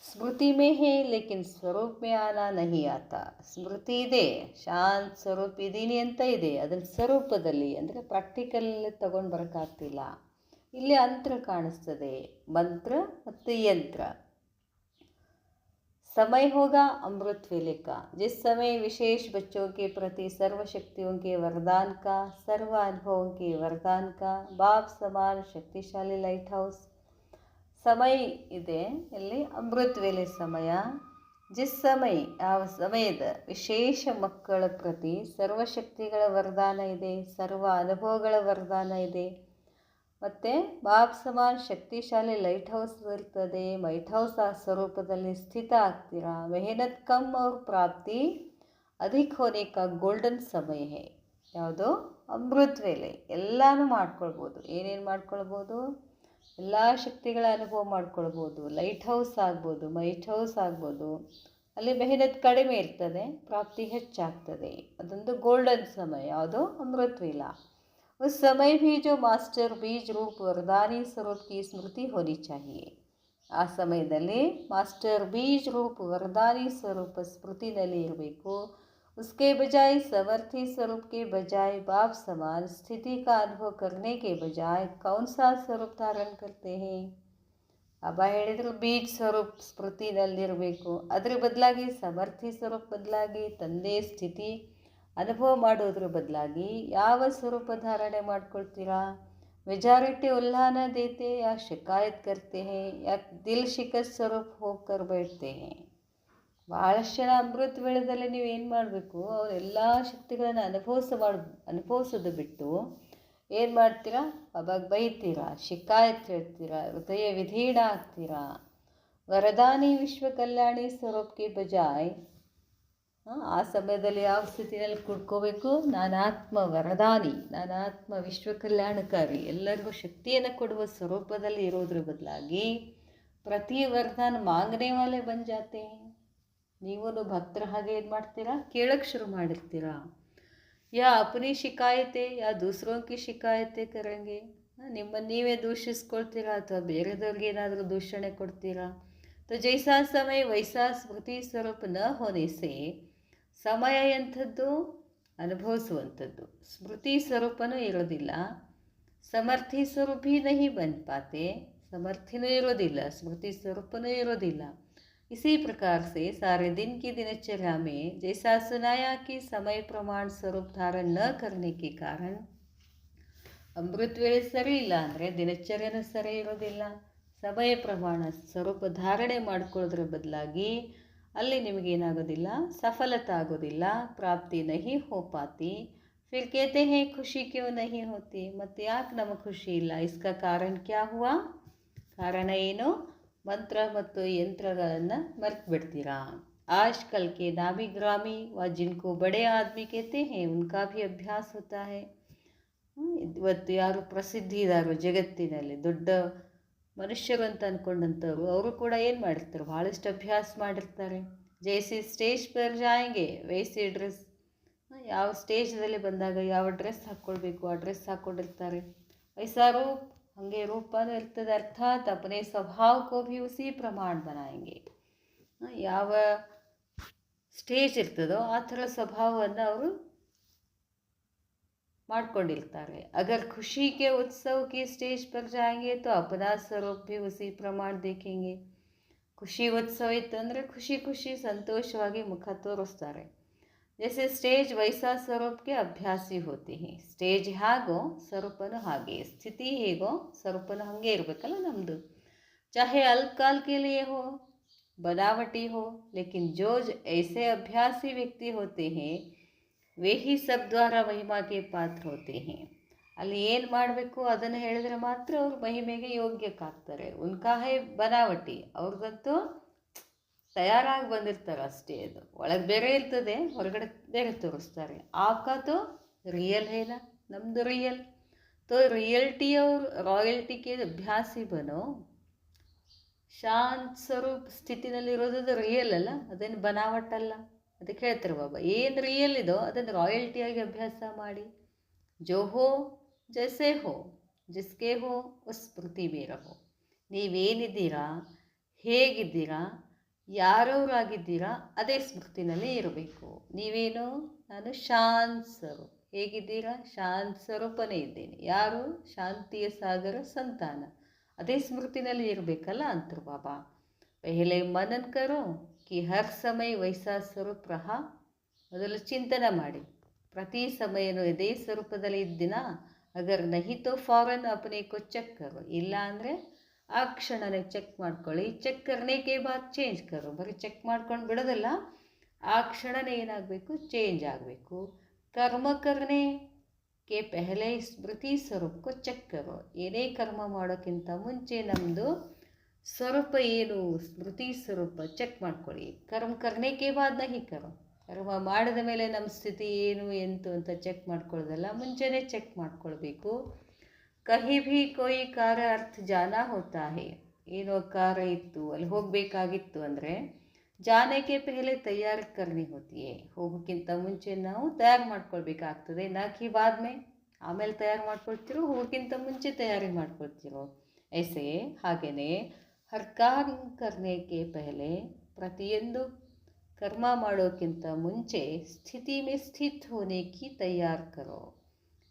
ಸ್ಮೃತಿ ಮೇ ಹೇ ಲೇಕಿನ್ ಸ್ವರೂಪ ಮೇ ಆನಾ ನಹಿ ಆತ. ಸ್ಮೃತಿ ಇದೆ, ಶಾಂತ್ ಸ್ವರೂಪ ಇದ್ದೀನಿ ಅಂತ ಇದೆ, ಅದನ್ನು ಸ್ವರೂಪದಲ್ಲಿ ಅಂದರೆ ಪ್ರಾಕ್ಟಿಕಲಲ್ಲಿ ತಗೊಂಡು ಬರೋಕ್ಕಾಗ್ತಿಲ್ಲ. ಇಲ್ಲಿ ಅಂತ್ರ ಕಾಣಿಸ್ತದೆ, ಮಂತ್ರ ಮತ್ತು ಯಂತ್ರ. समय होगा अमृत वेले का, जिस समय विशेष बच्चों के प्रति सर्व शक्तियों के वरदान का, सर्व अनुभवों के वरदान का, बाप समान शक्तिशाली लाइट हाउस समय ಇದೆ. ಇಲ್ಲಿ ಅಮೃತ ವೇಳೆ ಸಮಯ. ಜಿಸ್ ಸಮಯ, ಯಾವ ಸಮಯದ ವಿಶೇಷ ಮಕ್ಕಳ ಪ್ರತಿ ಸರ್ವಶಕ್ತಿಗಳ ವರದಾನ ಇದೆ, ಸರ್ವ ಅನುಭವಗಳ ವರದಾನ ಇದೆ. ಮತ್ತು ಬಾಪ್ ಸಮಾನ್ ಶಕ್ತಿಶಾಲಿ ಲೈಟ್ ಹೌಸ್ ಇರ್ತದೆ. ಲೈಟ್ ಹೌಸ್ ಆ ಸ್ವರೂಪದಲ್ಲಿ ಸ್ಥಿತ ಆಗ್ತೀರಾ. ಮೆಹನತ್ ಕಮ್ ಅವ್ರ ಪ್ರಾಪ್ತಿ ಅಧಿಕ್ ಹೋನೆ ಕಾ ಗೋಲ್ಡನ್ ಸಮಯ ಹೇ. ಯಾವುದು? ಅಮೃತ ವೇಳೆ. ಎಲ್ಲನೂ ಮಾಡ್ಕೊಳ್ಬೋದು. ಏನೇನು ಮಾಡ್ಕೊಳ್ಬೋದು? ಎಲ್ಲ ಶಕ್ತಿಗಳ ಅನುಭವ ಮಾಡ್ಕೊಳ್ಬೋದು. ಲೈಟ್ ಹೌಸ್ ಆಗ್ಬೋದು, ಮೈಟ್ ಹೌಸ್ ಆಗ್ಬೋದು. ಅಲ್ಲಿ ಮೆಹನತ್ ಕಡಿಮೆ ಇರ್ತದೆ, ಪ್ರಾಪ್ತಿ ಹೆಚ್ಚಾಗ್ತದೆ. ಅದೊಂದು ಗೋಲ್ಡನ್ ಸಮಯ. ಯಾವುದು? ಅಮೃತ ವೇಳ. उस समय भी जो मास्टर बीज रूप वरदानी स्वरूप की स्मृति होनी चाहिए. ಆ ಸಮಯದಲ್ಲಿ ಮಾಸ್ಟರ್ ಬೀಜ ರೂಪ ವರದಾನಿ ಸ್ವರೂಪ ಸ್ಮೃತಿನಲ್ಲಿ ಇರಬೇಕು. उसके बजाय समर्थी स्वरूप के बजाय बाप समान स्थिति का अनुभव करने के बजाय कौन सा स्वरूप धारण करते हैं. ಬಾಬಾ ಹೇಳಿದರು ಬೀಜ ಸ್ವರೂಪ ಸ್ಮೃತಿನಲ್ಲಿರಬೇಕು, ಅದ್ರ ಬದಲಾಗಿ ಸಮರ್ಥಿ ಸ್ವರೂಪ ಬದಲಾಗಿ ತಂದೆ ಸ್ಥಿತಿ ಅನುಭವ ಮಾಡೋದ್ರ ಬದಲಾಗಿ ಯಾವ ಸ್ವರೂಪ ಧಾರಣೆ ಮಾಡ್ಕೊಳ್ತೀರಾ. मेजॉरिटी उल्हाना देते या शिकायत करते हैं या दिल शिकस्त स्वरूप होकर बैठते हैं. ಭಾಳಷ್ಟು ಜನ ಅಮೃತ ವೇಳೆದಲ್ಲಿ ನೀವು ಏನು ಮಾಡಬೇಕು, ಅವರೆಲ್ಲ ಶಕ್ತಿಗಳನ್ನು ಅನುಭವಿಸೋದು ಬಿಟ್ಟು ಏನು ಮಾಡ್ತೀರಾ, ಅವಾಗ ಬೈತೀರಾ, ಶಿಕಾಯತ್ ಹೇಳ್ತೀರಾ, ಹೃದಯ ವಿಧೀಡ ಆಗ್ತೀರಾ. ವರದಾನಿ ವಿಶ್ವ ಕಲ್ಯಾಣಿ ಸ್ವರೂಪಕ್ಕೆ ಬಜಾಯ್ ಆ ಸಮಯದಲ್ಲಿ ಯಾವ ಸ್ಥಿತಿನಲ್ಲಿ ಕುಡ್ಕೋಬೇಕು, ನಾನಾತ್ಮ ವರದಾನಿ, ನಾನಾತ್ಮ ವಿಶ್ವ ಕಲ್ಯಾಣಕಾರಿ, ಎಲ್ಲರಿಗೂ ಶಕ್ತಿಯನ್ನು ಕೊಡುವ ಸ್ವರೂಪದಲ್ಲಿ ಇರೋದ್ರ ಬದಲಾಗಿ ಪ್ರತಿ ವರದಾನ ಮಾಂಗನೆ ವಾಲೆ ಬನ್ ಜಾತೆ. ನೀವು ಭಕ್ತರ ಹಾಗೆ ಏನು ಮಾಡ್ತೀರಾ, ಕೇಳಕ್ಕೆ ಶುರು ಮಾಡಿರ್ತೀರಾ. ಯಾ ಅಪನಿ ಶಿಕಾಯತೆ ಯಾ ದೂಸರೋं की ಶಿಕಾಯತೆ ಕರೆಂಗೆ, ನಿಮ್ಮನ್ನು ನೀವೇ ದೂಷಿಸ್ಕೊಳ್ತೀರಾ ಅಥವಾ ಬೇರೆದವ್ರಿಗೆ ಏನಾದರೂ ದೂಷಣೆ ಕೊಡ್ತೀರಾ. तो जैसा समय वैसा स्मृति स्वरूप न होने से ಸಮಯ ಎಂಥದ್ದು, ಅನುಭವಿಸುವಂಥದ್ದು. ಸ್ಮೃತಿ ಸ್ವರೂಪನೂ ಇರೋದಿಲ್ಲ, ಸಮರ್ಥಿ ಸ್ವರೂಪಿ ನಹಿ ಬನ್ ಪಾತೆ, ಸಮರ್ಥಿನೂ ಇರೋದಿಲ್ಲ, ಸ್ಮೃತಿ ಸ್ವರೂಪನೂ ಇರೋದಿಲ್ಲ. इसी प्रकार से सारे दिन की दिनचर्या में जैसा सुनाया कि समय प्रमाण स्वरूप धारण न करने के कारण ಅಮೃತ ವೇಳೆ ಸರಿ ಇಲ್ಲ ಅಂದರೆ ದಿನಚರ್ಯನೂ ಸರಿ ಇರೋದಿಲ್ಲ. ಸಮಯ ಪ್ರಮಾಣ ಸ್ವರೂಪ ಧಾರಣೆ ಮಾಡ್ಕೊಳ್ಳೋದ್ರ ಬದಲಾಗಿ ಅಲ್ಲಿ ನಿಮಗೇನಾಗೋದಿಲ್ಲ, ಸಫಲತೆ ಆಗೋದಿಲ್ಲ, ಪ್ರಾಪ್ತಿ ನಹಿ ಹೋ ಪಾತಿ. ಫಿರ್ ಕೇತೆ ಹೇ ಖುಷಿ ಕ್ಯೋ ನಹಿ ಹೋತಿ, ಮತ್ತು ಯಾಕೆ ನಮಗೆ ಖುಷಿ ಇಲ್ಲ, ಇಸ್ಕಾ ಕಾರಣ ಕ್ಯಾ ಹುವಾ, ಕಾರಣ ಏನು, ಮಂತ್ರ ಮತ್ತು ಯಂತ್ರಗಳನ್ನು ಮರ್ತು ಬಿಡ್ತೀರಾ. आज कल के नामी ग्रामी व जिनको बड़े आदमी कहते हैं उनका भी अभ्यास होता है. ಇವತ್ತು ಯಾರು ಪ್ರಸಿದ್ಧಿ ಇದ್ದಾರೋ ಜಗತ್ತಿನಲ್ಲಿ ದೊಡ್ಡ ಮನುಷ್ಯರು ಅಂತ ಅಂದ್ಕೊಂಡಂಥವ್ರು, ಅವರು ಕೂಡ ಏನು ಮಾಡಿರ್ತಾರೆ, ಭಾಳಷ್ಟು ಅಭ್ಯಾಸ ಮಾಡಿರ್ತಾರೆ. ಜೈಸಿ ಸ್ಟೇಜ್ ಪರ್ ಜಾಯಂಗೆ ವೈಸಿ ಡ್ರೆಸ್, ಯಾವ ಸ್ಟೇಜ್ದಲ್ಲಿ ಬಂದಾಗ ಯಾವ ಡ್ರೆಸ್ ಹಾಕ್ಕೊಳ್ಬೇಕು ಆ ಡ್ರೆಸ್ ಹಾಕ್ಕೊಂಡಿರ್ತಾರೆ. ವೈಸಾ ರೂಪ್, ಹಾಗೆ ರೂಪನೂ ಇರ್ತದೆ. ಅರ್ಥಾತ್ ಅಪನೇ ಸ್ವಭಾವ ಕೋ ಭಿ ಉಸಿ ಪ್ರಮಾಣ ಬನಾಯಂಗೆ, ಯಾವ ಸ್ಟೇಜ್ ಇರ್ತದೋ ಆ ಥರ ಸ್ವಭಾವವನ್ನು ಅವರು ಮಾಡ್ಕೊಂಡಿರ್ತಾರೆ. ಅಗರ್ ಖುಷಿ ಕೆ ಉತ್ಸವ ಕಿ ಸ್ಟೇಜ್ ಪರ್ ಜಾಯಂಗೆ ತೋ ಅಪನಾ ಸ್ವರೂಪ ಭಿ ಉಸಿ ಪ್ರಮಾಣ ದೇಖೆಂಗೆ. ಖುಷಿ ಉತ್ಸವ ಇತ್ತು ಅಂದರೆ ಖುಷಿ ಖುಷಿ ಸಂತೋಷವಾಗಿ ಮುಖ ತೋರಿಸ್ತಾರೆ. ಜೈಸೆ ಸ್ಟೇಜ್ ವೈಸಾ ಸ್ವರೂಪಕ್ಕೆ ಅಭ್ಯಾಸಿ ಹೋತಿ ಹಿ, ಸ್ಟೇಜ್ ಹೇಗೋ ಸ್ವರೂಪನೂ ಹಾಗೆ, ಸ್ಥಿತಿ ಹೇಗೋ ಸ್ವರೂಪನೂ ಹಾಗೆ ಇರಬೇಕಲ್ಲ ನಮ್ಮದು. ಚಾಹೆ ಅಲ್ಪಕಾಲ ಕೆ ಲಿಯೇ ಹೋ, बनावटी हो, लेकिन जो ऐसे अभ्यासी व्यक्ति होते हैं वे ही सब द्वारा महिमा के पात्र होते हैं. ಅಲ್ಲಿ ಏನು ಮಾಡಬೇಕು ಅದನ್ನು ಹೇಳಿದ್ರೆ ಮಾತ್ರ ಅವ್ರು ಮಹಿಮೆಗೆ ಯೋಗ್ಯಕ್ಕಾಗ್ತಾರೆ. ಉನ್ಕಾ ಹೇ ಬನಾವಟಿ, ಅವ್ರಿಗಂತೂ ತಯಾರಾಗಿ ಬಂದಿರ್ತಾರೆ ಅಷ್ಟೇ, ಅದು ಒಳಗೆ ಬೇರೆ ಇರ್ತದೆ, ಹೊರಗಡೆ ಬೇರೆ ತೋರಿಸ್ತಾರೆ. ಆಪ್ಕಾ ತೋ ರಿಯಲ್ ಹೇನ, ನಮ್ಮದು ರಿಯಲ್. ತೋ ರಿಯಲ್ಟಿ ಅವ್ರು ರಾಯಲ್ಟಿಗೆ ಅಭ್ಯಾಸಿ ಬನೋ. ಶಾಂತ ಸ್ವರೂಪ ಸ್ಥಿತಿನಲ್ಲಿರೋದು ರಿಯಲ್ ಅಲ್ಲ, ಅದೇನು ಬನಾವಟ್ಟಲ್ಲ. ಅದಕ್ಕೆ ಹೇಳ್ತಾರೆ ಬಾಬಾ, ಏನು ರಿಯಲ್ ಇದೋ ಅದನ್ನು ರಾಯಲ್ಟಿಯಾಗಿ ಅಭ್ಯಾಸ ಮಾಡಿ. ಜೋ ಹೋ ಜೈಸೆ ಹೋ ಜಿಸ್ಕೆ ಹೋ ಉಸ್ ಸ್ಮೃತಿ ಮೇ ರಹೋ. ನೀವೇನಿದ್ದೀರಾ, ಹೇಗಿದ್ದೀರಾ, ಯಾರವರಾಗಿದ್ದೀರಾ ಅದೇ ಸ್ಮೃತಿನಲ್ಲಿ ಇರಬೇಕು. ನೀವೇನು, ನಾನು ಶಾಂತ ಸ್ವರೂಪ. ಹೇಗಿದ್ದೀರಾ, ಶಾಂತ ಸ್ವರೂಪನೇ ಇದ್ದೇನೆ. ಯಾರು, ಶಾಂತಿಯ ಸಾಗರ ಸಂತಾನ, ಅದೇ ಸ್ಮೃತಿನಲ್ಲಿ ಇರಬೇಕಲ್ಲ ಅಂತಾರೆ ಬಾಬಾ. ಪೆಹಲೆ ಮನನ್ ಕರೋ ಕಿ ಹರ್ ಸಮಯ ವೈಸಾ ಸ್ವರೂಪ ರಹಾ. ಮೊದಲು ಚಿಂತನೆ ಮಾಡಿ, ಪ್ರತಿ ಸಮಯನೂ ಇದೇ ಸ್ವರೂಪದಲ್ಲಿ ಇದ್ದಿನ. ಅಗರ್ ನಹಿ ತೋ ಫಾರನ್ ಅಪನೆ ಕೋ ಚೆಕ್ ಕರೋ, ಇಲ್ಲ ಅಂದರೆ ಆ ಕ್ಷಣನೇ ಚೆಕ್ ಮಾಡ್ಕೊಳ್ಳಿ. ಚೆಕ್ ಕರ್ನೇಕೆ ಬಾದ್ ಚೇಂಜ್ ಕರೋ, ಬರೀ ಚೆಕ್ ಮಾಡ್ಕೊಂಡು ಬಿಡೋದಲ್ಲ, ಆ ಕ್ಷಣನೇ ಏನಾಗಬೇಕು, ಚೇಂಜ್ ಆಗಬೇಕು. ಕರ್ಮ ಕರ್ನೆ ಕೆ ಪೆಹಲೆ ಸ್ಮೃತಿ ಸ್ವರೂಪಕ್ಕೂ ಚೆಕ್ ಕರೋ. ಏನೇ ಕರ್ಮ ಮಾಡೋಕ್ಕಿಂತ ಮುಂಚೆ ನಮ್ಮದು ಸ್ವರೂಪ ಏನು, ಸ್ಮೃತಿ ಸ್ವರೂಪ ಚೆಕ್ ಮಾಡ್ಕೊಳ್ಳಿ. ಕರ್ಮ ಕರ್ನೇಕೆ ಬಾದ್ ನಹಿ ಕರೋ, ಕರ್ಮ ಮಾಡಿದ ಮೇಲೆ ನಮ್ಮ ಸ್ಥಿತಿ ಏನು ಎಂತು ಅಂತ ಚೆಕ್ ಮಾಡ್ಕೊಳ್ಳೋದಲ್ಲ, ಮುಂಚೆನೇ ಚೆಕ್ ಮಾಡ್ಕೊಳ್ಬೇಕು. ಕಹಿ ಭೀ ಕೋಯಿ ಕಾರ್ಯ ಅರ್ಥ ಜಾನಾ ಹೋತಾ ಹೇ, ಏನೋ ಕಾರ್ಯ ಇತ್ತು ಅಲ್ಲಿ ಹೋಗಬೇಕಾಗಿತ್ತು ಅಂದರೆ ಜಾನೇಕೆ ಪೆಹಲೆ ತಯಾರಿ ಕರ್ನಿ ಹೋತಿಯೇ, ಹೋಗೋಕ್ಕಿಂತ ಮುಂಚೆ ನಾವು ತಯಾರು ಮಾಡ್ಕೊಳ್ಬೇಕಾಗ್ತದೆ. ನಾಕಿ ಬಾದ್ಮೇ, ಆಮೇಲೆ ತಯಾರು ಮಾಡ್ಕೊಳ್ತಿರೋ, ಹೋಗೋಕ್ಕಿಂತ ಮುಂಚೆ ತಯಾರಿ ಮಾಡ್ಕೊಳ್ತಿರೋ. ಐಸೆ ಹಾಗೆಯೇ हर कार्य करने के पहले ಪ್ರತಿಯೊಂದು ಕರ್ಮ ಮಾಡೋಕ್ಕಿಂತ ಮುಂಚೆ ಸ್ಥಿತಿ में स्थित होने की तैयार करो.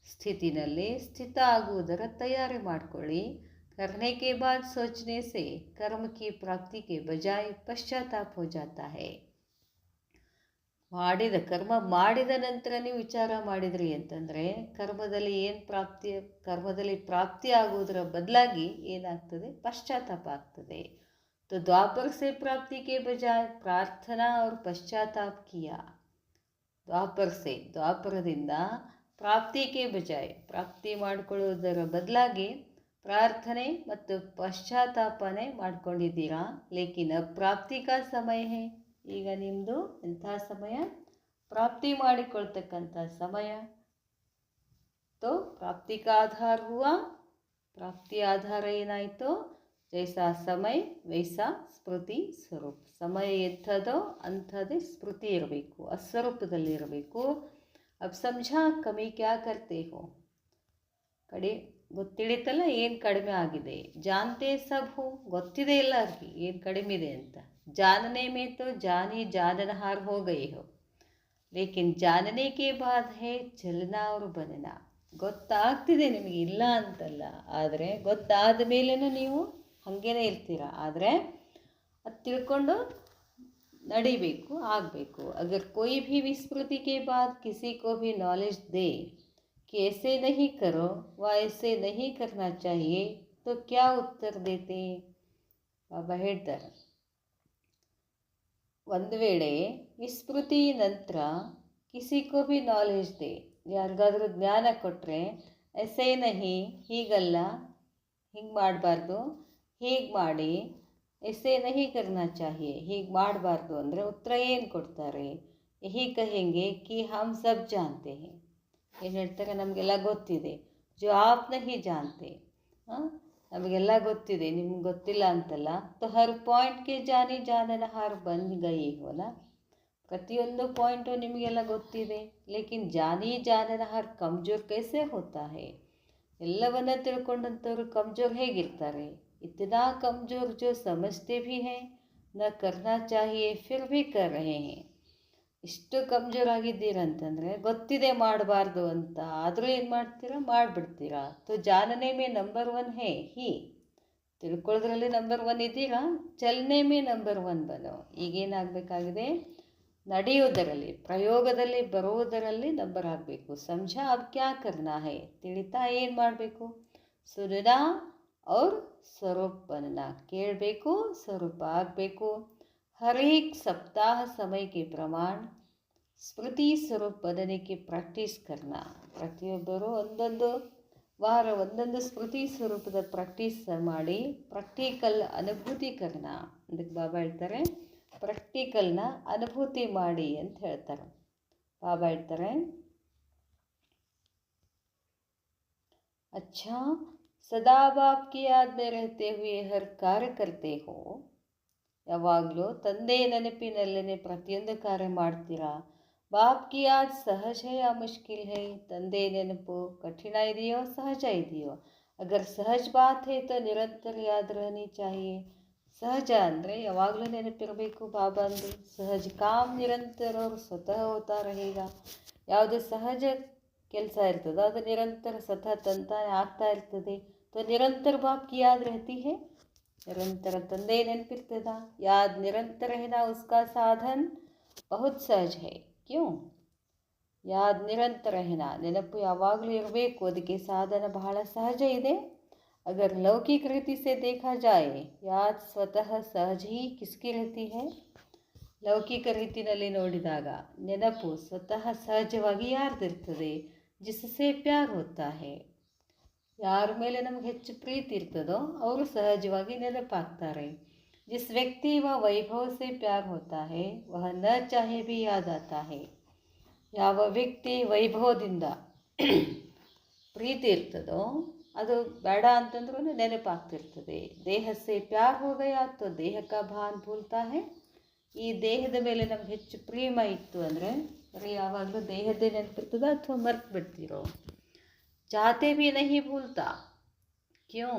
ಸ್ಥಿತಿನಲ್ಲಿ ಸ್ಥಿತ ಆಗುವುದರ ತಯಾರಿ ಮಾಡಿಕೊಳ್ಳಿ. करने के बाद सोचने से कर्म की प्राप्ति के बजाय पश्चाताप हो जाता है. ಮಾಡಿದ ಕರ್ಮ ಮಾಡಿದ ನಂತರ ನೀವು ವಿಚಾರ ಮಾಡಿದ್ರಿ ಅಂತಂದರೆ ಕರ್ಮದಲ್ಲಿ ಪ್ರಾಪ್ತಿ ಆಗುವುದರ ಬದಲಾಗಿ ಏನಾಗ್ತದೆ, ಪಶ್ಚಾತ್ತಾಪ ಆಗ್ತದೆ. तो द्वापर से प्राप्ति के बजाय प्रार्थना और पश्चाताप किया. ದ್ವಾಪರದಿಂದ ಪ್ರಾಪ್ತಿಗೆ ಬಜಾಯ್ ಪ್ರಾಪ್ತಿ ಮಾಡಿಕೊಳ್ಳುವುದರ ಬದಲಾಗಿ ಪ್ರಾರ್ಥನೆ ಮತ್ತು ಪಶ್ಚಾತ್ತಾಪನೆ ಮಾಡ್ಕೊಂಡಿದ್ದೀರಾ. ಲೇಕಿನ್ ಪ್ರಾಪ್ತಿ ಕಾ ಸಮಯ ಹೇ. ಈಗ ನಿಮ್ಮದು ಎಂಥ ಸಮಯ? ಪ್ರಾಪ್ತಿ ಮಾಡಿಕೊಳ್ತಕ್ಕಂಥ ಸಮಯ. ತೋ ಪ್ರಾಪ್ತಿ ಕಾ ಆಧಾರ ಹುವಾ. ಪ್ರಾಪ್ತಿ ಆಧಾರ ಏನಾಯಿತು? ಜೈಸಾ ಸಮಯ ವೈಸಾ ಸ್ಮೃತಿ ಸ್ವರೂಪ. ಸಮಯ ಎಂಥದೋ ಅಂಥದ್ದೇ ಸ್ಮೃತಿ ಇರಬೇಕು, ಆ ಸ್ವರೂಪದಲ್ಲಿ ಇರಬೇಕು. ಅಬ್ ಸಮझा ಕಮಿ ಕ್ಯಾ ಕರ್ತೆ ಹೋ. ಗೊತ್ತಿಳಿತಲ್ಲ ಏನು ಕಡಿಮೆ ಆಗಿದೆ. ಜಾನ್ತೆ ಸಬ್ ಹೋ. ಗೊತ್ತಿದೆ ಎಲ್ಲರಿಗೆ ಏನು ಕಡಿಮೆ ಇದೆ ಅಂತ. जानने में तो जानी जाननहार हो गए हो, लेकिन जानने के बाद है चलना और बनना. ಗೊತ್ತಾಗ್ತಿದೆ ನಿಮಗೆ, ಇಲ್ಲ ಅಂತಲ್ಲ, ಆದರೆ ಗೊತ್ತಾದ ಮೇಲೇನೂ ನೀವು ಹಾಗೇನೇ ಇರ್ತೀರ. ಆದರೆ ಅದು ತಿಳ್ಕೊಂಡು ನಡಿಬೇಕು, ಆಗಬೇಕು. ಅಗರ್ कोई भी विस्मृति के बाद किसी को भी नॉलेज दे कि ऐसे नहीं करो व ऐसे नहीं करना चाहिए, तो क्या उत्तर देते? ಬಾಬಾ ಹೇಳ್ತಾರೆ, ಒಂದು ವೇಳೆ ವಿಸ್ಮೃತಿ ನಂತರ ಕಿಸಿಕೋ ಭಿ ನಾಲೆಜ್ ದೇ, ಯಾರಿಗಾದರೂ ಜ್ಞಾನ ಕೊಟ್ಟರೆ ಎಸೆ ನಹಿ, ಹೀಗಲ್ಲ, ಹಿಂಗೆ ಮಾಡಬಾರ್ದು, ಹೀಗೆ ಮಾಡಿ, ಎಸೆ ನಹಿ ಕರ್ನಾ ಚಾಹಿಯೆ, ಹೀಗೆ ಮಾಡಬಾರ್ದು ಅಂದರೆ ಉತ್ತರ ಏನು ಕೊಡ್ತಾರೆ? ಯಹಿ ಕಹೆಂಗೆ ಕಿ ಹಮ್ ಸಬ್ ಜಾನ್ತೆ ಹೇ. ಏನು ಹೇಳ್ತಾರೆ? ನಮಗೆಲ್ಲ ಗೊತ್ತಿದೆ. ಜೋ ಆಪ್ ನಹಿ ಜಾನ್ತೆ, ನಮಗೆಲ್ಲ ಗೊತ್ತಿದೆ, ನಿಮ್ಗೆ ಗೊತ್ತಿಲ್ಲ ಅಂತಲ್ಲ. ತೋ ಹರ್ ಪಾಯಿಂಟ್ಗೆ ಜಾನಿ ಜಾನನಹಾರ್ ಬಂದ್ ಗಯಿ ಹೋಲ. ಪ್ರತಿಯೊಂದು ಪಾಯಿಂಟು ನಿಮಗೆಲ್ಲ ಗೊತ್ತಿದೆ. ಲೇಕಿನ್ ಜಾನಿ ಜಾನನಹಾರ್ ಕಮ್ಜೋರ್ ಕೈಸೆ ಹೋತಾ ಹೇ. ಎಲ್ಲವನ್ನ ತಿಳ್ಕೊಂಡಂಥವ್ರು ಕಮ್ಜೋರ್ ಹೇಗಿರ್ತಾರೆ? ಇತನಾ ಕಮ್ಜೋರ್ ಜೋ ಸಮಜ್ತೆ ಭಿ ಹೇ ನ ಕರ್ನಾ ಚಾಹಿಯೆ ಫಿರ್ ಭಿ ಕರ್ ರಹೆ ಹೇ. ಇಷ್ಟು ಕಮ್ಜೋರ್ ಆಗಿದ್ದೀರಂತಂದರೆ ಗೊತ್ತಿದೆ ಮಾಡಬಾರ್ದು ಅಂತ, ಆದರೂ ಏನು ಮಾಡ್ತೀರಾ? ಮಾಡಿಬಿಡ್ತೀರಾ. ತೋ ಜಾನನೆ ಮೇ ನಂಬರ್ 1 ಹೇ ಹಿ. ತಿಳ್ಕೊಳ್ಳೋದ್ರಲ್ಲಿ ನಂಬರ್ 1 ಇದ್ದೀರಾ, ಚಲನೆ ಮೇ ನಂಬರ್ 1 ಬನೋ. ಈಗೇನಾಗಬೇಕಾಗಿದೆ? ನಡೆಯೋದರಲ್ಲಿ, ಪ್ರಯೋಗದಲ್ಲಿ ಬರುವುದರಲ್ಲಿ ನಂಬರ್ ಆಗಬೇಕು. ಸಮझा अब क्या करना है. ತಿಳಿತಾ ಏನು ಮಾಡಬೇಕು? ಸುನನಾ ಔರ್ ಸ್ವರೂಪ ಬನನಾ. ಕೇಳಬೇಕು, ಸ್ವರೂಪ ಆಗಬೇಕು. हर एक सप्ताह समय के प्रमाण स्मृति स्वरूप बनने की प्रैक्टिस करना. ಪ್ರತಿಯೊಬ್ಬರು ಒಂದೊಂದು ವಾರ ಒಂದೊಂದು ಸ್ಮೃತಿ ಸ್ವರೂಪದ ಪ್ರಾಕ್ಟೀಸ್ ಮಾಡಿ ಪ್ರಾಕ್ಟಿಕಲ್ ಅನುಭೂತಿ ಕರ್ನ. ಅದಕ್ಕೆ ಬಾಬಾ ಹೇಳ್ತಾರೆ ಪ್ರಾಕ್ಟಿಕಲ್ನ ಅನುಭೂತಿ ಮಾಡಿ ಅಂತ ಹೇಳ್ತಾರೆ. ಬಾಬಾ ಹೇಳ್ತಾರೆ, अच्छा सदा बाप की याद में रहते हुए हर कार्य करते हो. ಯಾವಾಗಲೂ ತಂದೆ ನೆನಪಿನಲ್ಲೇ ಪ್ರತಿಯೊಂದು ಕಾರ್ಯ ಮಾಡ್ತೀರಾ. ಬಾಪ್ ಕಿ ಯಾದ್ ಸಹಜ ಹೈ ಯಾ ಮುಷ್ಕಿಲ್ ಹೈ. ತಂದೆ ನೆನಪು ಕಠಿಣ ಇದೆಯೋ ಸಹಜ ಇದೆಯೋ? ಅಗರ್ ಸಹಜ ಬಾತ್ ಹೈ ತೋ ನಿರಂತರ ಯಾದ್ ರಹನಿ ಚಾಹಿಯೆ. ಸಹಜ ಅಂದರೆ ಯಾವಾಗಲೂ ನೆನಪಿರಬೇಕು ಬಾಬಾ ಅಂದು. ಸಹಜ ಕಾಮ್ ನಿರಂತರ ಅವ್ರು ಸ್ವತಃ ಹೋತಾ ರಹೇಗ. ಯಾವುದು ಸಹಜ ಕೆಲಸ ಇರ್ತದೋ ಅದು ನಿರಂತರ ಸ್ವತಃ ತಂತಾನೆ ಆಗ್ತಾ ಇರ್ತದೆ. ತೋ ನಿರಂತರ ಬಾಪ್ ಕಿ ಯಾದ್ ರಹತಿ ಹೈ. ನಿರಂತರ ತಂದೆ ನೆನಪಿರ್ತದ. ಯಾದ್ ನಿರಂತರ है ना, उसका साधन बहुत सहज है. क्यों? ಯಾದ್ ನಿರಂತರ है ना, ನೆನಪು ಯಾವಾಗಲೂ ಇರಬೇಕು, ಅದಕ್ಕೆ ಸಾಧನ ಬಹಳ ಸಹಜ ಇದೆ. ಅಗರ್ ಲೌಕಿಕ ರೀತಿ से देखा जाए, ಯಾದ್ ಸ್ವತಃ ಸಹಜ ही किसकी रहती है. ಲೌಕಿಕ ರೀತಿಯಲ್ಲಿ ನೋಡಿದಾಗ ನೆನಪು ಸ್ವತಃ ಸಹಜವಾಗಿ ಯಾರ್ದಿರ್ತದೆ? जिससे प्यार होता है. ಯಾರ ಮೇಲೆ ನಮಗೆ ಹೆಚ್ಚು ಪ್ರೀತಿ ಇರ್ತದೋ ಅವರು ಸಹಜವಾಗಿ ನೆನಪಾಗ್ತಾರೆ. जिस व्यक्ति व वैभव से प्यार होता है वह न चाहे भी याद आता है. ಯಾವ ವ್ಯಕ್ತಿ ವೈಭವದಿಂದ ಪ್ರೀತಿ ಇರ್ತದೋ ಅದು ಬೇಡ ಅಂತಂದ್ರೂ ನೆನಪಾಗ್ತಿರ್ತದೆ. ದೇಹ ಸೇ ಪ್ಯಾರ್ ಹೋ ಗಯಾ ತೋ ದೇಹ ಕಾ ಭಾನ್ ಭೂಲ್ತಾ ಹೈ. ಈ ದೇಹದ ಮೇಲೆ ನಮ್ಗೆ ಹೆಚ್ಚು ಪ್ರೇಮ ಇತ್ತು ಅಂದರೆ ಬರೀ ಯಾವಾಗಲೂ ದೇಹದ್ದೇ ನೆನಪಿರ್ತದ ಅಥವಾ ಮರ್ತು ಬಿಡ್ತಿರೋ. चाहते भी नहीं भूलता. क्यों?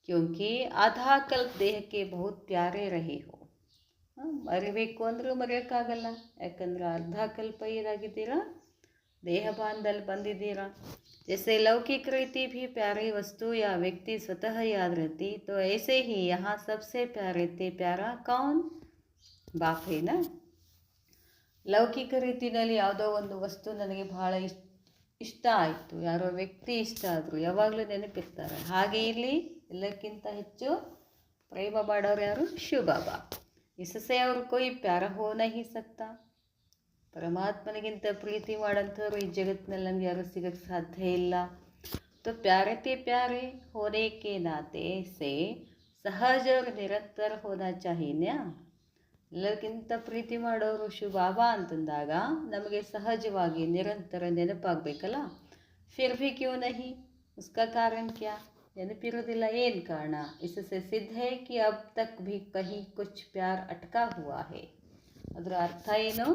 क्योंकि आधा कल्प ದೇಹಕ್ಕೆ ಬಹುತ್ ಪ್ಯಾರೆ ರಹೆ ಹೋ. ಮರಿಬೇಕು ಅಂದರೂ ಮರೆಯೋಕ್ಕಾಗಲ್ಲ, ಯಾಕಂದರೆ ಅರ್ಧ ಕಲ್ಪ ಏನಾಗಿದ್ದೀರಾ, ದೇಹಭಾನದಲ್ಲಿ ಬಂದಿದ್ದೀರಾ. जैसे लौकिक रीति भी प्यारी वस्तु या व्यक्ति स्वतः याद रहती, तो ऐसे ही यहाँ सबसे प्यारे थे प्यारा कौन, बाप है ना. ಲೌಕಿಕ ರೀತಿಯಲ್ಲಿ ಯಾವುದೋ ಒಂದು ವಸ್ತು ನನಗೆ ಬಹಳ ಇಷ್ಟ ಆಯಿತು, ಯಾರೋ ವ್ಯಕ್ತಿ ಇಷ್ಟ ಆದರು, ಯಾವಾಗಲೂ ನೆನಪಿರ್ತಾರೆ. ಹಾಗೆ ಇಲ್ಲಿ ಎಲ್ಲಕ್ಕಿಂತ ಹೆಚ್ಚು ಪ್ರೇಮ ಮಾಡೋರು ಯಾರು, ಶಿವಬಾಬಾ. इससे और कोई प्यारा हो नहीं सकता. ಪರಮಾತ್ಮನಿಗಿಂತ ಪ್ರೀತಿ ಮಾಡೋಂಥವ್ರು ಈ ಜಗತ್ತಿನಲ್ಲಿ ನಮ್ಗೆ ಯಾರು ಸಿಗೋಕ್ಕೆ ಸಾಧ್ಯ ಇಲ್ಲ. तो प्यारे ते प्यारे होने के नाते से सहज और निरंतर होना चाहिए ना. ಎಲ್ಲರಿಗಿಂತ ಪ್ರೀತಿ ಮಾಡೋರು ಶಿವಬಾಬಾ ಅಂತಂದಾಗ ನಮಗೆ ಸಹಜವಾಗಿ ನಿರಂತರ ನೆನಪಾಗಬೇಕಲ್ಲ. फिर भी क्यों नहीं, उसका कारण क्या, ನೆನಪಿರೋದಿಲ್ಲ, ಏನು ಕಾರಣ. इससे सिद्ध है कि अब तक भी कहीं कुछ प्यार अटका हुआ है. ಅದರ ಅರ್ಥ ಏನು,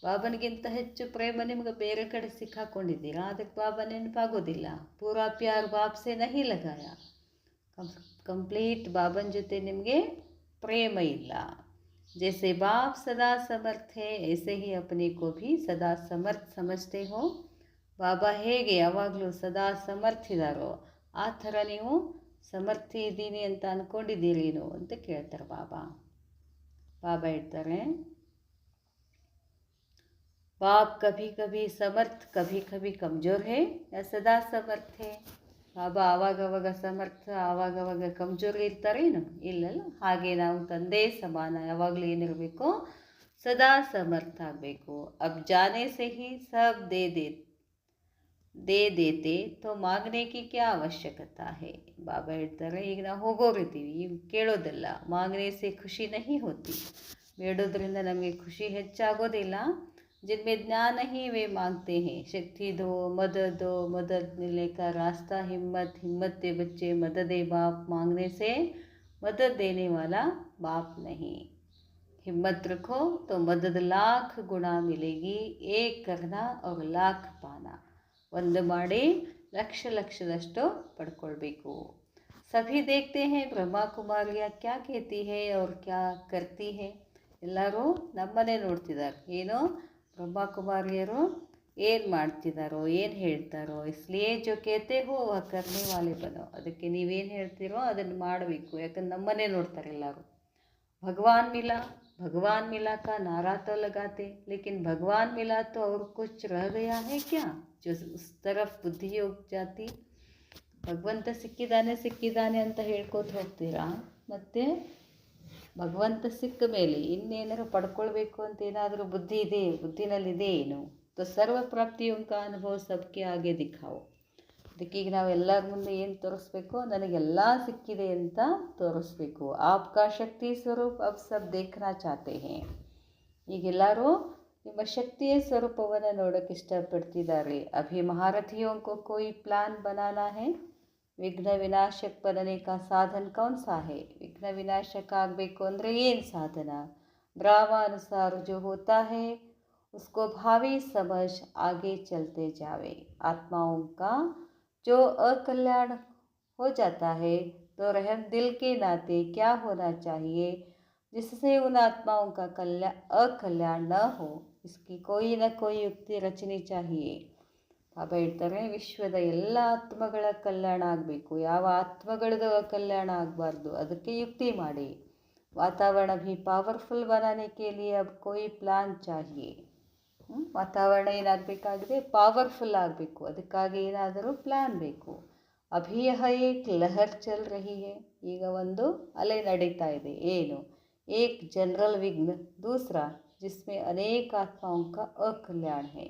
ಬಾಬನಿಗಿಂತ ಹೆಚ್ಚು ಪ್ರೇಮ ನಿಮ್ಗೆ ಬೇರೆ ಕಡೆ ಸಿಕ್ಕಾಕೊಂಡಿದ್ದೀರಾ, ಅದಕ್ಕೆ ಬಾಬಾ ನೆನಪಾಗೋದಿಲ್ಲ. ಪೂರಾ ಪ್ಯಾರ್ ಬಾಪ್ ಸೆ ನಹಿ ಲಗಾಯ, ಕಂಪ್ಲೀಟ್ ಬಾಬನ ಜೊತೆ ನಿಮಗೆ ಪ್ರೇಮ ಇಲ್ಲ. जैसे बाप सदा समर्थ है ऐसे ही अपने को भी सदा समर्थ समझते हो. ಬಾಬಾ ಹೇಗೆ ಯಾವಾಗಲೂ ಸದಾ ಸಮರ್ಥಿದಾರೋ ಆ ಥರ ನೀವು ಸಮರ್ಥಿ ಇದ್ದೀನಿ ಅಂತ ಅಂದ್ಕೊಂಡಿದ್ದೀರೇನು ಅಂತ ಕೇಳ್ತಾರೆ ಬಾಬಾ. ಬಾಬಾ ಹೇಳ್ತಾರೆ, बाप कभी कभी समर्थ कभी कभी कमज़ोर है या सदा समर्थ है. ಬಾಬಾ ಆವಾಗವಾಗ ಸಮರ್ಥ ಆವಾಗವಾಗ ಕಮ್ಜೋರ್ ಇರ್ತಾರೇನು, ಇಲ್ಲಲ್ಲ. ಹಾಗೆ ನಾವು ತಂದೆ ಸಮಾನ ಯಾವಾಗಲೂ ಏನಿರಬೇಕು, ಸದಾ ಸಮರ್ಥ ಆಗಬೇಕು. ಅಬ್ ಜಾನೆ ಸೆ ಹಿ ಸಬ್ ದೇ ದೇತೆ ತೋ ಮಾಗನೆ ಕಿ ಕ್ಯಾ ಅವಶ್ಯಕತಾ ಹೇ. ಬಾಬಾ ಹೇಳ್ತಾರೆ, ಈಗ ನಾವು ಹೋಗೋರಿದ್ದೀವಿ, ಈಗ ಕೇಳೋದಲ್ಲ. ಮಾಗನೆ ಸೆ ಖುಷಿ ನಹಿ ಹೋತಿ, ಬೇಡೋದ್ರಿಂದ ನಮಗೆ ಖುಷಿ ಹೆಚ್ಚಾಗೋದಿಲ್ಲ. जिनमें ज्ञान नहीं वे मांगते हैं, शक्ति दो, मदद मिलने का रास्ता, हिम्मत दे बच्चे, मदद दे बाप. मांगने से मदद देने वाला बाप नहीं. हिम्मत रखो तो मदद लाख गुना मिलेगी. एक करना और लाख पाना. ಒಂದು ಮಾಡಿ ಲಕ್ಷದಷ್ಟು ಪಡ್ಕೊಳ್ಬೇಕು. सभी देखते हैं ब्रह्मा कुमारियाँ क्या कहती है और क्या करती है. ಎಲ್ಲರೂ ನಮ್ಮನ್ನೇ ನೋಡ್ತಿದ್ದಾರೆ, ಏನೋ ಬ್ರಹ್ಮ ಕುಮಾರಿಯರು ಏನು ಮಾಡ್ತಿದ್ದಾರೋ ಏನು ಹೇಳ್ತಾರೋ. ಇಸ್ಲಿಯೇ ಜೋ ಕೇತೆ ಹೋ ವಹ ಕರ್ನೆ ವಾಲೆ ಬನೋ. ಅದಕ್ಕೆ ನೀವೇನು ಹೇಳ್ತೀರೋ ಅದನ್ನು ಮಾಡಬೇಕು, ಯಾಕಂದ್ರೆ ನಮ್ಮನ್ನೇ ನೋಡ್ತಾರೆ ಎಲ್ಲರೂ. भगवान मिला का नारा तो लगाते, लेकिन भगवान मिला तो और कुछ रह गया है क्या जो उस तरफ बुद्धि ಹೋಗಿ ಜಾತಿ. ಭಗವಂತ ಸಿಕ್ಕಿದ್ದಾನೆ ಅಂತ ಹೇಳ್ಕೋತ ಹೋಗ್ತೀರಾ, ಮತ್ತು ಭಗವಂತ ಸಿಕ್ಕ ಮೇಲೆ ಇನ್ನೇನಾದ್ರು ಪಡ್ಕೊಳ್ಬೇಕು ಅಂತ ಏನಾದರೂ ಬುದ್ಧಿನಲ್ಲಿದೆ ಏನು. तो सर्व प्राप्तियों का अनुभव सबके आगे दिखाओ. ಅದಕ್ಕೆ ಈಗ ನಾವು ಎಲ್ಲರ ಮುಂದೆ ಏನು ತೋರಿಸ್ಬೇಕು, ನನಗೆಲ್ಲ ಸಿಕ್ಕಿದೆ ಅಂತ ತೋರಿಸ್ಬೇಕು. आपका शक्ति स्वरूप अब सब देखना चाहते हैं. ಈಗೆಲ್ಲರೂ ನಿಮ್ಮ ಶಕ್ತಿಯ ಸ್ವರೂಪವನ್ನು ನೋಡೋಕ್ಕೆ ಇಷ್ಟಪಡ್ತಿದ್ದಾರೆ. अभी महारथियों को कोई प्लान बनाना है. ವಿಘ್ನ ವಿನಾಶಕ बनने का साधन कौन सा है. ವಿಘ್ನ ವಿನಾಶಕ ಆಗಬೇಕು ಅಂದರೆ ಏನು ಸಾಧನ. ड्रामा अनुसार जो होता है उसको भावी समझ आगे चलते जावे. आत्माओं का जो अकल्याण हो जाता है तो रहम दिल के नाते क्या होना चाहिए जिससे उन आत्माओं का अकल्याण न हो, इसकी कोई न कोई युक्ति रचनी चाहिए. ಬಾಬಾ ಹೇಳ್ತಾರೆ, ವಿಶ್ವದ ಎಲ್ಲ ಆತ್ಮಗಳ ಕಲ್ಯಾಣ ಆಗಬೇಕು, ಯಾವ ಆತ್ಮಗಳದ್ದು ಕಲ್ಯಾಣ ಆಗಬಾರ್ದು, ಅದಕ್ಕೆ ಯುಕ್ತಿ ಮಾಡಿ. ವಾತಾವರಣ भी पावरफुल बनाने के लिए अब कोई प्लान चाहिए. ವಾತಾವರಣ ಏನಾಗಬೇಕಾಗಿದೆ, ಪವರ್ಫುಲ್ ಆಗಬೇಕು, ಅದಕ್ಕಾಗಿ ಏನಾದರೂ ಪ್ಲ್ಯಾನ್ ಬೇಕು. ಅಭಿ ಯಹ ಏಕ್ ಲಹರ್ ಚಲ್ ರಹಿ ಹೈ. ಈಗ ಒಂದು ಅಲೆ ನಡೀತಾ ಇದೆ, ಏನು, ಏಕ್ ಜನರಲ್ ವಿಘ್ನ, ದೂಸರಾ ಜಿಸ್ಮೆ ಅನೇಕ ಆತ್ಮಾओं का अकल्याण है.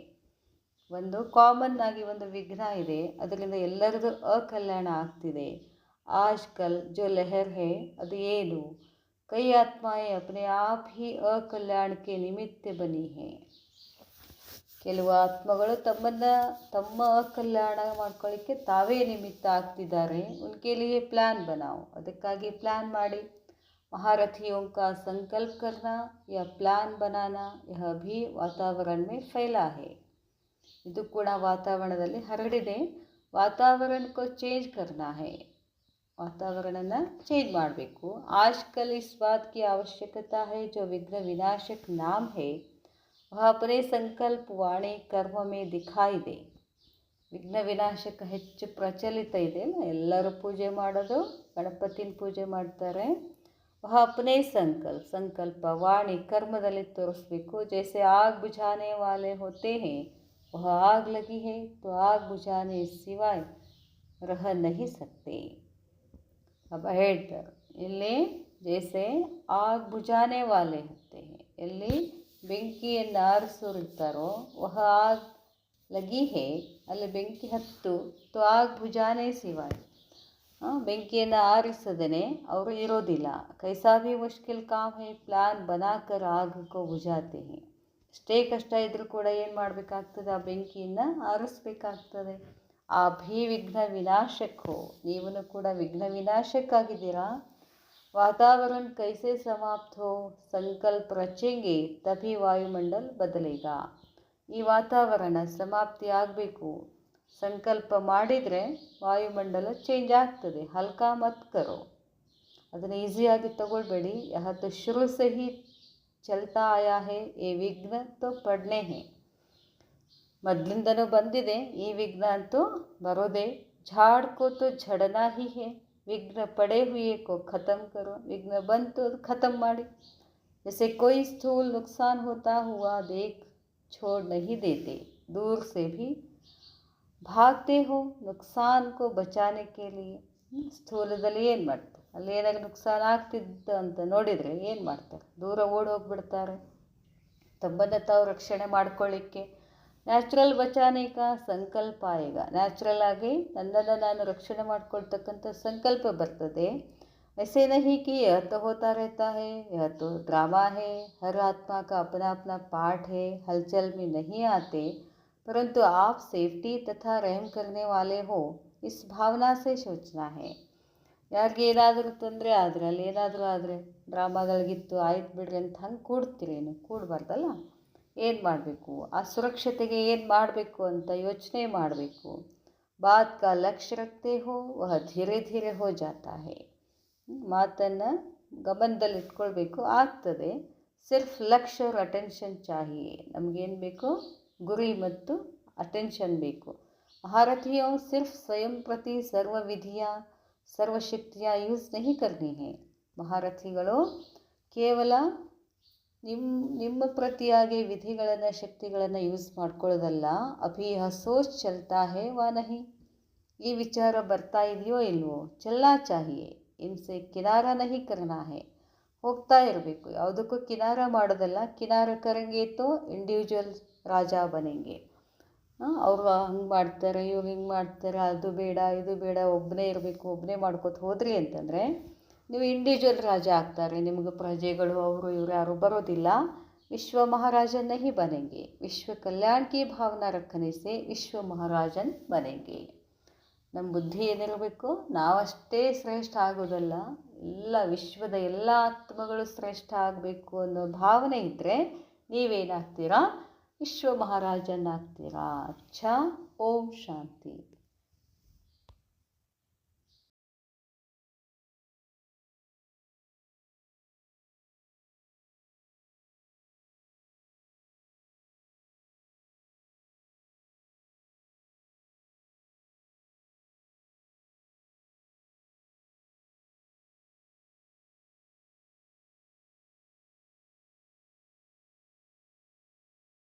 ಒಂದು ಕಾಮನ್ ಆಗಿ ಒಂದು ವಿಘ್ನ ಇದೆ, ಅದರಿಂದ ಎಲ್ಲರದು ಅಕಲ್ಯಾಣ ಆಗ್ತಿದೆ. ಆಜ್ ಕಲ್ ಜೋ ಲಹರ್ ಹೇ, ಅದು ಏನು, ಕೈ ಆತ್ಮಾಯೇ ಅಪನೆ ಆಪ್ ಹಿ ಅಕಲ್ಯಾಣ ಕೆ ನಿಮಿತ್ತ ಬನಿ ಹೇ. ಕೆಲವು ಆತ್ಮಗಳು ತಮ್ಮ ಅಕಲ್ಯಾಣ ಮಾಡ್ಕೊಳ್ಳಿಕ್ಕೆ ತಾವೇ ನಿಮಿತ್ತ ಆಗ್ತಿದ್ದಾರೆ. ಉನ್ಕೆ ಲಿಯೇ ಪ್ಲ್ಯಾನ್ ಬನಾओ, ಅದಕ್ಕಾಗಿ ಪ್ಲ್ಯಾನ್ ಮಾಡಿ. महारथियों का संकल्प करना या प्लान बनाना यह भी वातावरण में फैला है. ಇದು ಕೂಡ ವಾತಾವರಣದಲ್ಲಿ ಹರಡಿದೆ. ವಾತಾವರಣ ಕೋ ಚೇಂಜ್ ಕರ್ನಾ ಹೈ. वातावरण चेंज ಮಾಡಬೇಕು। आजकल इस बात की आवश्यकता है, जो विघ्न विनाशक नाम है वह अपने संकल्प वाणी कर्म में दिखाई दे। ವಿಘ್ನ ವಿನಾಶಕ ಹೆಚ್ಚು ಪ್ರಚಲಿತ ಇದೆ, ಎಲ್ಲರೂ ಪೂಜೆ ಮಾಡೋದು, ಗಣಪತಿನ ಪೂಜೆ ಮಾಡ್ತಾರೆ। वह अपने संकल्प वाणी कर्मದಲ್ಲಿ ತೋರಿಸ್ಬೇಕು। जैसे आग बुझाने वाले होते हैं, वह आग लगी है तो आग बुझाने सिवाय रह नहीं सकते। अब ಹೇಳ್ತಾರೆ ಇಲ್ಲಿ, जैसे आग बुझाने वाले होते हैं, ಎಲ್ಲಿ ಬೆಂಕಿಯನ್ನು ಆರಿಸೋರಿರ್ತಾರೋ वह आग लगी है, ಅಲ್ಲಿ ಬೆಂಕಿ ಹತ್ತು तो आग बुझाने सिवाय, ಬೆಂಕಿಯನ್ನು ಆರಿಸದೇ ಅವರು ಇರೋದಿಲ್ಲ। कैसा भी मुश्किल काम है प्लान बनाकर आग को बुझाते हैं। ಎಷ್ಟೇ ಕಷ್ಟ ಇದ್ರೂ ಕೂಡ ಏನು ಮಾಡಬೇಕಾಗ್ತದೆ, ಆ ಬೆಂಕಿಯನ್ನು ಆರಿಸ್ಬೇಕಾಗ್ತದೆ। ಆ ಭೀ ವಿಘ್ನ ವಿನಾಶಕ್ ಹೋ, ನೀವೂ ಕೂಡ ವಿಘ್ನ ವಿನಾಶಕ್ಕಾಗಿದ್ದೀರಾ। वातावरण कैसे समाप्त हो, संकल्प रचेंगे तभी वायुमंडल बदलेगा। ಈ ವಾತಾವರಣ ಸಮಾಪ್ತಿ ಆಗಬೇಕು, ಸಂಕಲ್ಪ ಮಾಡಿದರೆ ವಾಯುಮಂಡಲ ಚೇಂಜ್ ಆಗ್ತದೆ। ಹಲ್ಕಾ ಮತ್ ಕರೋ, ಅದನ್ನು ಈಸಿಯಾಗಿ ತಗೊಳ್ಬೇಡಿ। ಯಹ ತೋ ಶುರು ಸೆ ಹಿ ಚಲ್ತಾ ಆಯಾ ಹೇ, ಏ ವಿಘ್ನ ತೋ ಪಡ್ನೆ ಹೇ, ಮೊದಲಿಂದನೂ ಬಂದಿದೆ, ಈ ವಿಘ್ನ ಅಂತೂ ಬರೋದೇ। ಝಾಡ್ ಕೋ ತೋ ಝಡನಾ ಹಿ ಹೇ, ವಿಘ್ನ ಪಡೆ ಹುಯೇ ಕೋ ಖತಮ್ ಕರೋ, ವಿಘ್ನ ಬಂತು ಅದು ಖತಮ್ ಮಾಡಿ। जैसे कोई स्थूल नुकसान होता हुआ देख छोड़ नहीं देते, दूर से भी भागते हो नुकसान को बचाने के लिए। ಸ್ಥೂಲದಲ್ಲಿ ಏನು ಮಾಡ್ತಾರೆ, ಅಲ್ಲಿ ಏನಾದ್ರು ನುಕ್ಸಾನ ಆಗ್ತಿತ್ತು ಅಂತ ನೋಡಿದರೆ ಏನು ಮಾಡ್ತಾರೆ, ದೂರ ಓಡಿ ಹೋಗಿಬಿಡ್ತಾರೆ ತಮ್ಮನ್ನು ತಾವು ರಕ್ಷಣೆ ಮಾಡ್ಕೊಳ್ಳಿಕ್ಕೆ। ನ್ಯಾಚುರಲ್ ಬಚಾನೆ ಕಾ ಸಂಕಲ್ಪ ಆಗ, ನ್ಯಾಚುರಲ್ ಆಗಿ ನನ್ನನ್ನು ನಾನು ರಕ್ಷಣೆ ಮಾಡ್ಕೊಳ್ತಕ್ಕಂಥ ಸಂಕಲ್ಪ ಬರ್ತದೆ। ऐसे नहीं कि यह तो होता रहता है, यह तो ड्रामा है, हर आत्मा का अपना अपना पार्ट है, हलचल में नहीं आते, परंतु आप सेफ्टी तथा रहम करने वाले हो, इस भावना से सोचना है। ಯಾರಿಗೆ ಏನಾದರೂ ತೊಂದರೆ ಆದರೆ, ಅಲ್ಲಿ ಏನಾದರೂ ಆದರೆ ಡ್ರಾಮಾಗಳಿಗಿತ್ತು ಆಯ್ತು ಬಿಡ್ರಿ ಅಂತ ಹಂಗೆ ಕೂಡ್ತೀರೇನು, ಕೂಡಬಾರ್ದಲ್ಲ। ಏನು ಮಾಡಬೇಕು, ಆ ಸುರಕ್ಷತೆಗೆ ಏನು ಮಾಡಬೇಕು ಅಂತ ಯೋಚನೆ ಮಾಡಬೇಕು। ಬಾತ್ ಕಾ ಲಕ್ಷ್ಯ ರಖತೆ ಹೋ ವಹ ಧೀರೆ ಧೀರೆ ಹೋ ಜಾತಾ ಹೇ, ಮಾತನ್ನು ಗಮನದಲ್ಲಿ ಇಟ್ಕೊಳ್ಬೇಕು, ಆಗ್ತದೆ। ಸಿರ್ಫ್ ಲಕ್ಷ್ಯ और ಅಟೆನ್ಷನ್ ಚಾಹಿಯೇ, ನಮಗೇನು ಬೇಕು, ಗುರಿ ಮತ್ತು ಅಟೆನ್ಷನ್ ಬೇಕು। ಮಹಾರಥಿಯೋ ಸಿರ್ಫ್ ಸ್ವಯಂ ಪ್ರತಿ ಸರ್ವ ವಿಧಿಯಾँ ಸರ್ವಶಕ್ತಿಯಾँ ಯೂಸ್ नहीं करनी है, ಮಹಾರಥಿಗಳು ಕೇವಲ ನಿಮ್ಮ ಪ್ರತಿಯಾಗಿ ವಿಧಿಗಳನ್ನು ಶಕ್ತಿಗಳನ್ನು ಯೂಸ್ ಮಾಡ್ಕೊಳ್ಳೋದಲ್ಲ। ಅಭಿ ಯಹ ಸೋಚ್ ಚಲ್ತಾ ಹೇ ವಾ ನಹಿ, ಈ ವಿಚಾರ ಬರ್ತಾ ಇದೆಯೋ ಇಲ್ವೋ, ಚಲ್ನಾ ಚಾಹಿಯೇ, ಇನ್ಸೆ ಕಿನಾರ ನಹಿ ಕರ್ನಾ ಹೇ, ಹೋಗ್ತಾ ಇರಬೇಕು, ಯಾವುದಕ್ಕೂ ಕಿನಾರ ಮಾಡೋದಲ್ಲ। ಕಿನಾರ ಕರೆಂಗೆ ತೋ ಇಂಡಿವಿಜುವಲ್ ರಾಜ ಬನೆಂಗೆ, ಅವರು ಹಂಗೆ ಮಾಡ್ತಾರೆ, ಇವ್ರು ಹಿಂಗೆ ಮಾಡ್ತಾರೆ, ಅದು ಬೇಡ ಇದು ಬೇಡ, ಒಬ್ಬನೇ ಇರಬೇಕು, ಒಬ್ಬನೇ ಮಾಡ್ಕೋತ ಹೋದ್ರಿ ಅಂತಂದರೆ ನೀವು ಇಂಡಿವಿಜುವಲ್ ರಾಜ ಆಗ್ತಾರೆ, ನಿಮಗೆ ಪ್ರಜೆಗಳು ಅವರು ಇವರು ಯಾರು ಬರೋದಿಲ್ಲ। ವಿಶ್ವ ಮಹಾರಾಜನ್ ನಹಿ ಬನೆಂಗೆ, ವಿಶ್ವ ಕಲ್ಯಾಣ ಕಿ ಭಾವನಾ ರಖನೆ ಸೆ ವಿಶ್ವ ಮಹಾರಾಜನ್ ಬನೆಂಗೆ। ನಮ್ಮ ಬುದ್ಧಿ ಏನಿರಬೇಕು, ನಾವಷ್ಟೇ ಶ್ರೇಷ್ಠ ಆಗೋದಲ್ಲ, ಎಲ್ಲ ವಿಶ್ವದ ಎಲ್ಲ ಆತ್ಮಗಳು ಶ್ರೇಷ್ಠ ಆಗಬೇಕು ಅನ್ನೋ ಭಾವನೆ ಇದ್ದರೆ ನೀವೇನಾಗ್ತೀರಾ, ವಿಶ್ವ ಮಹಾರಾಜನಾಗ್ತೀರಾ। ಅಚ್ಚಾ, ಓಂ ಶಾಂತಿ।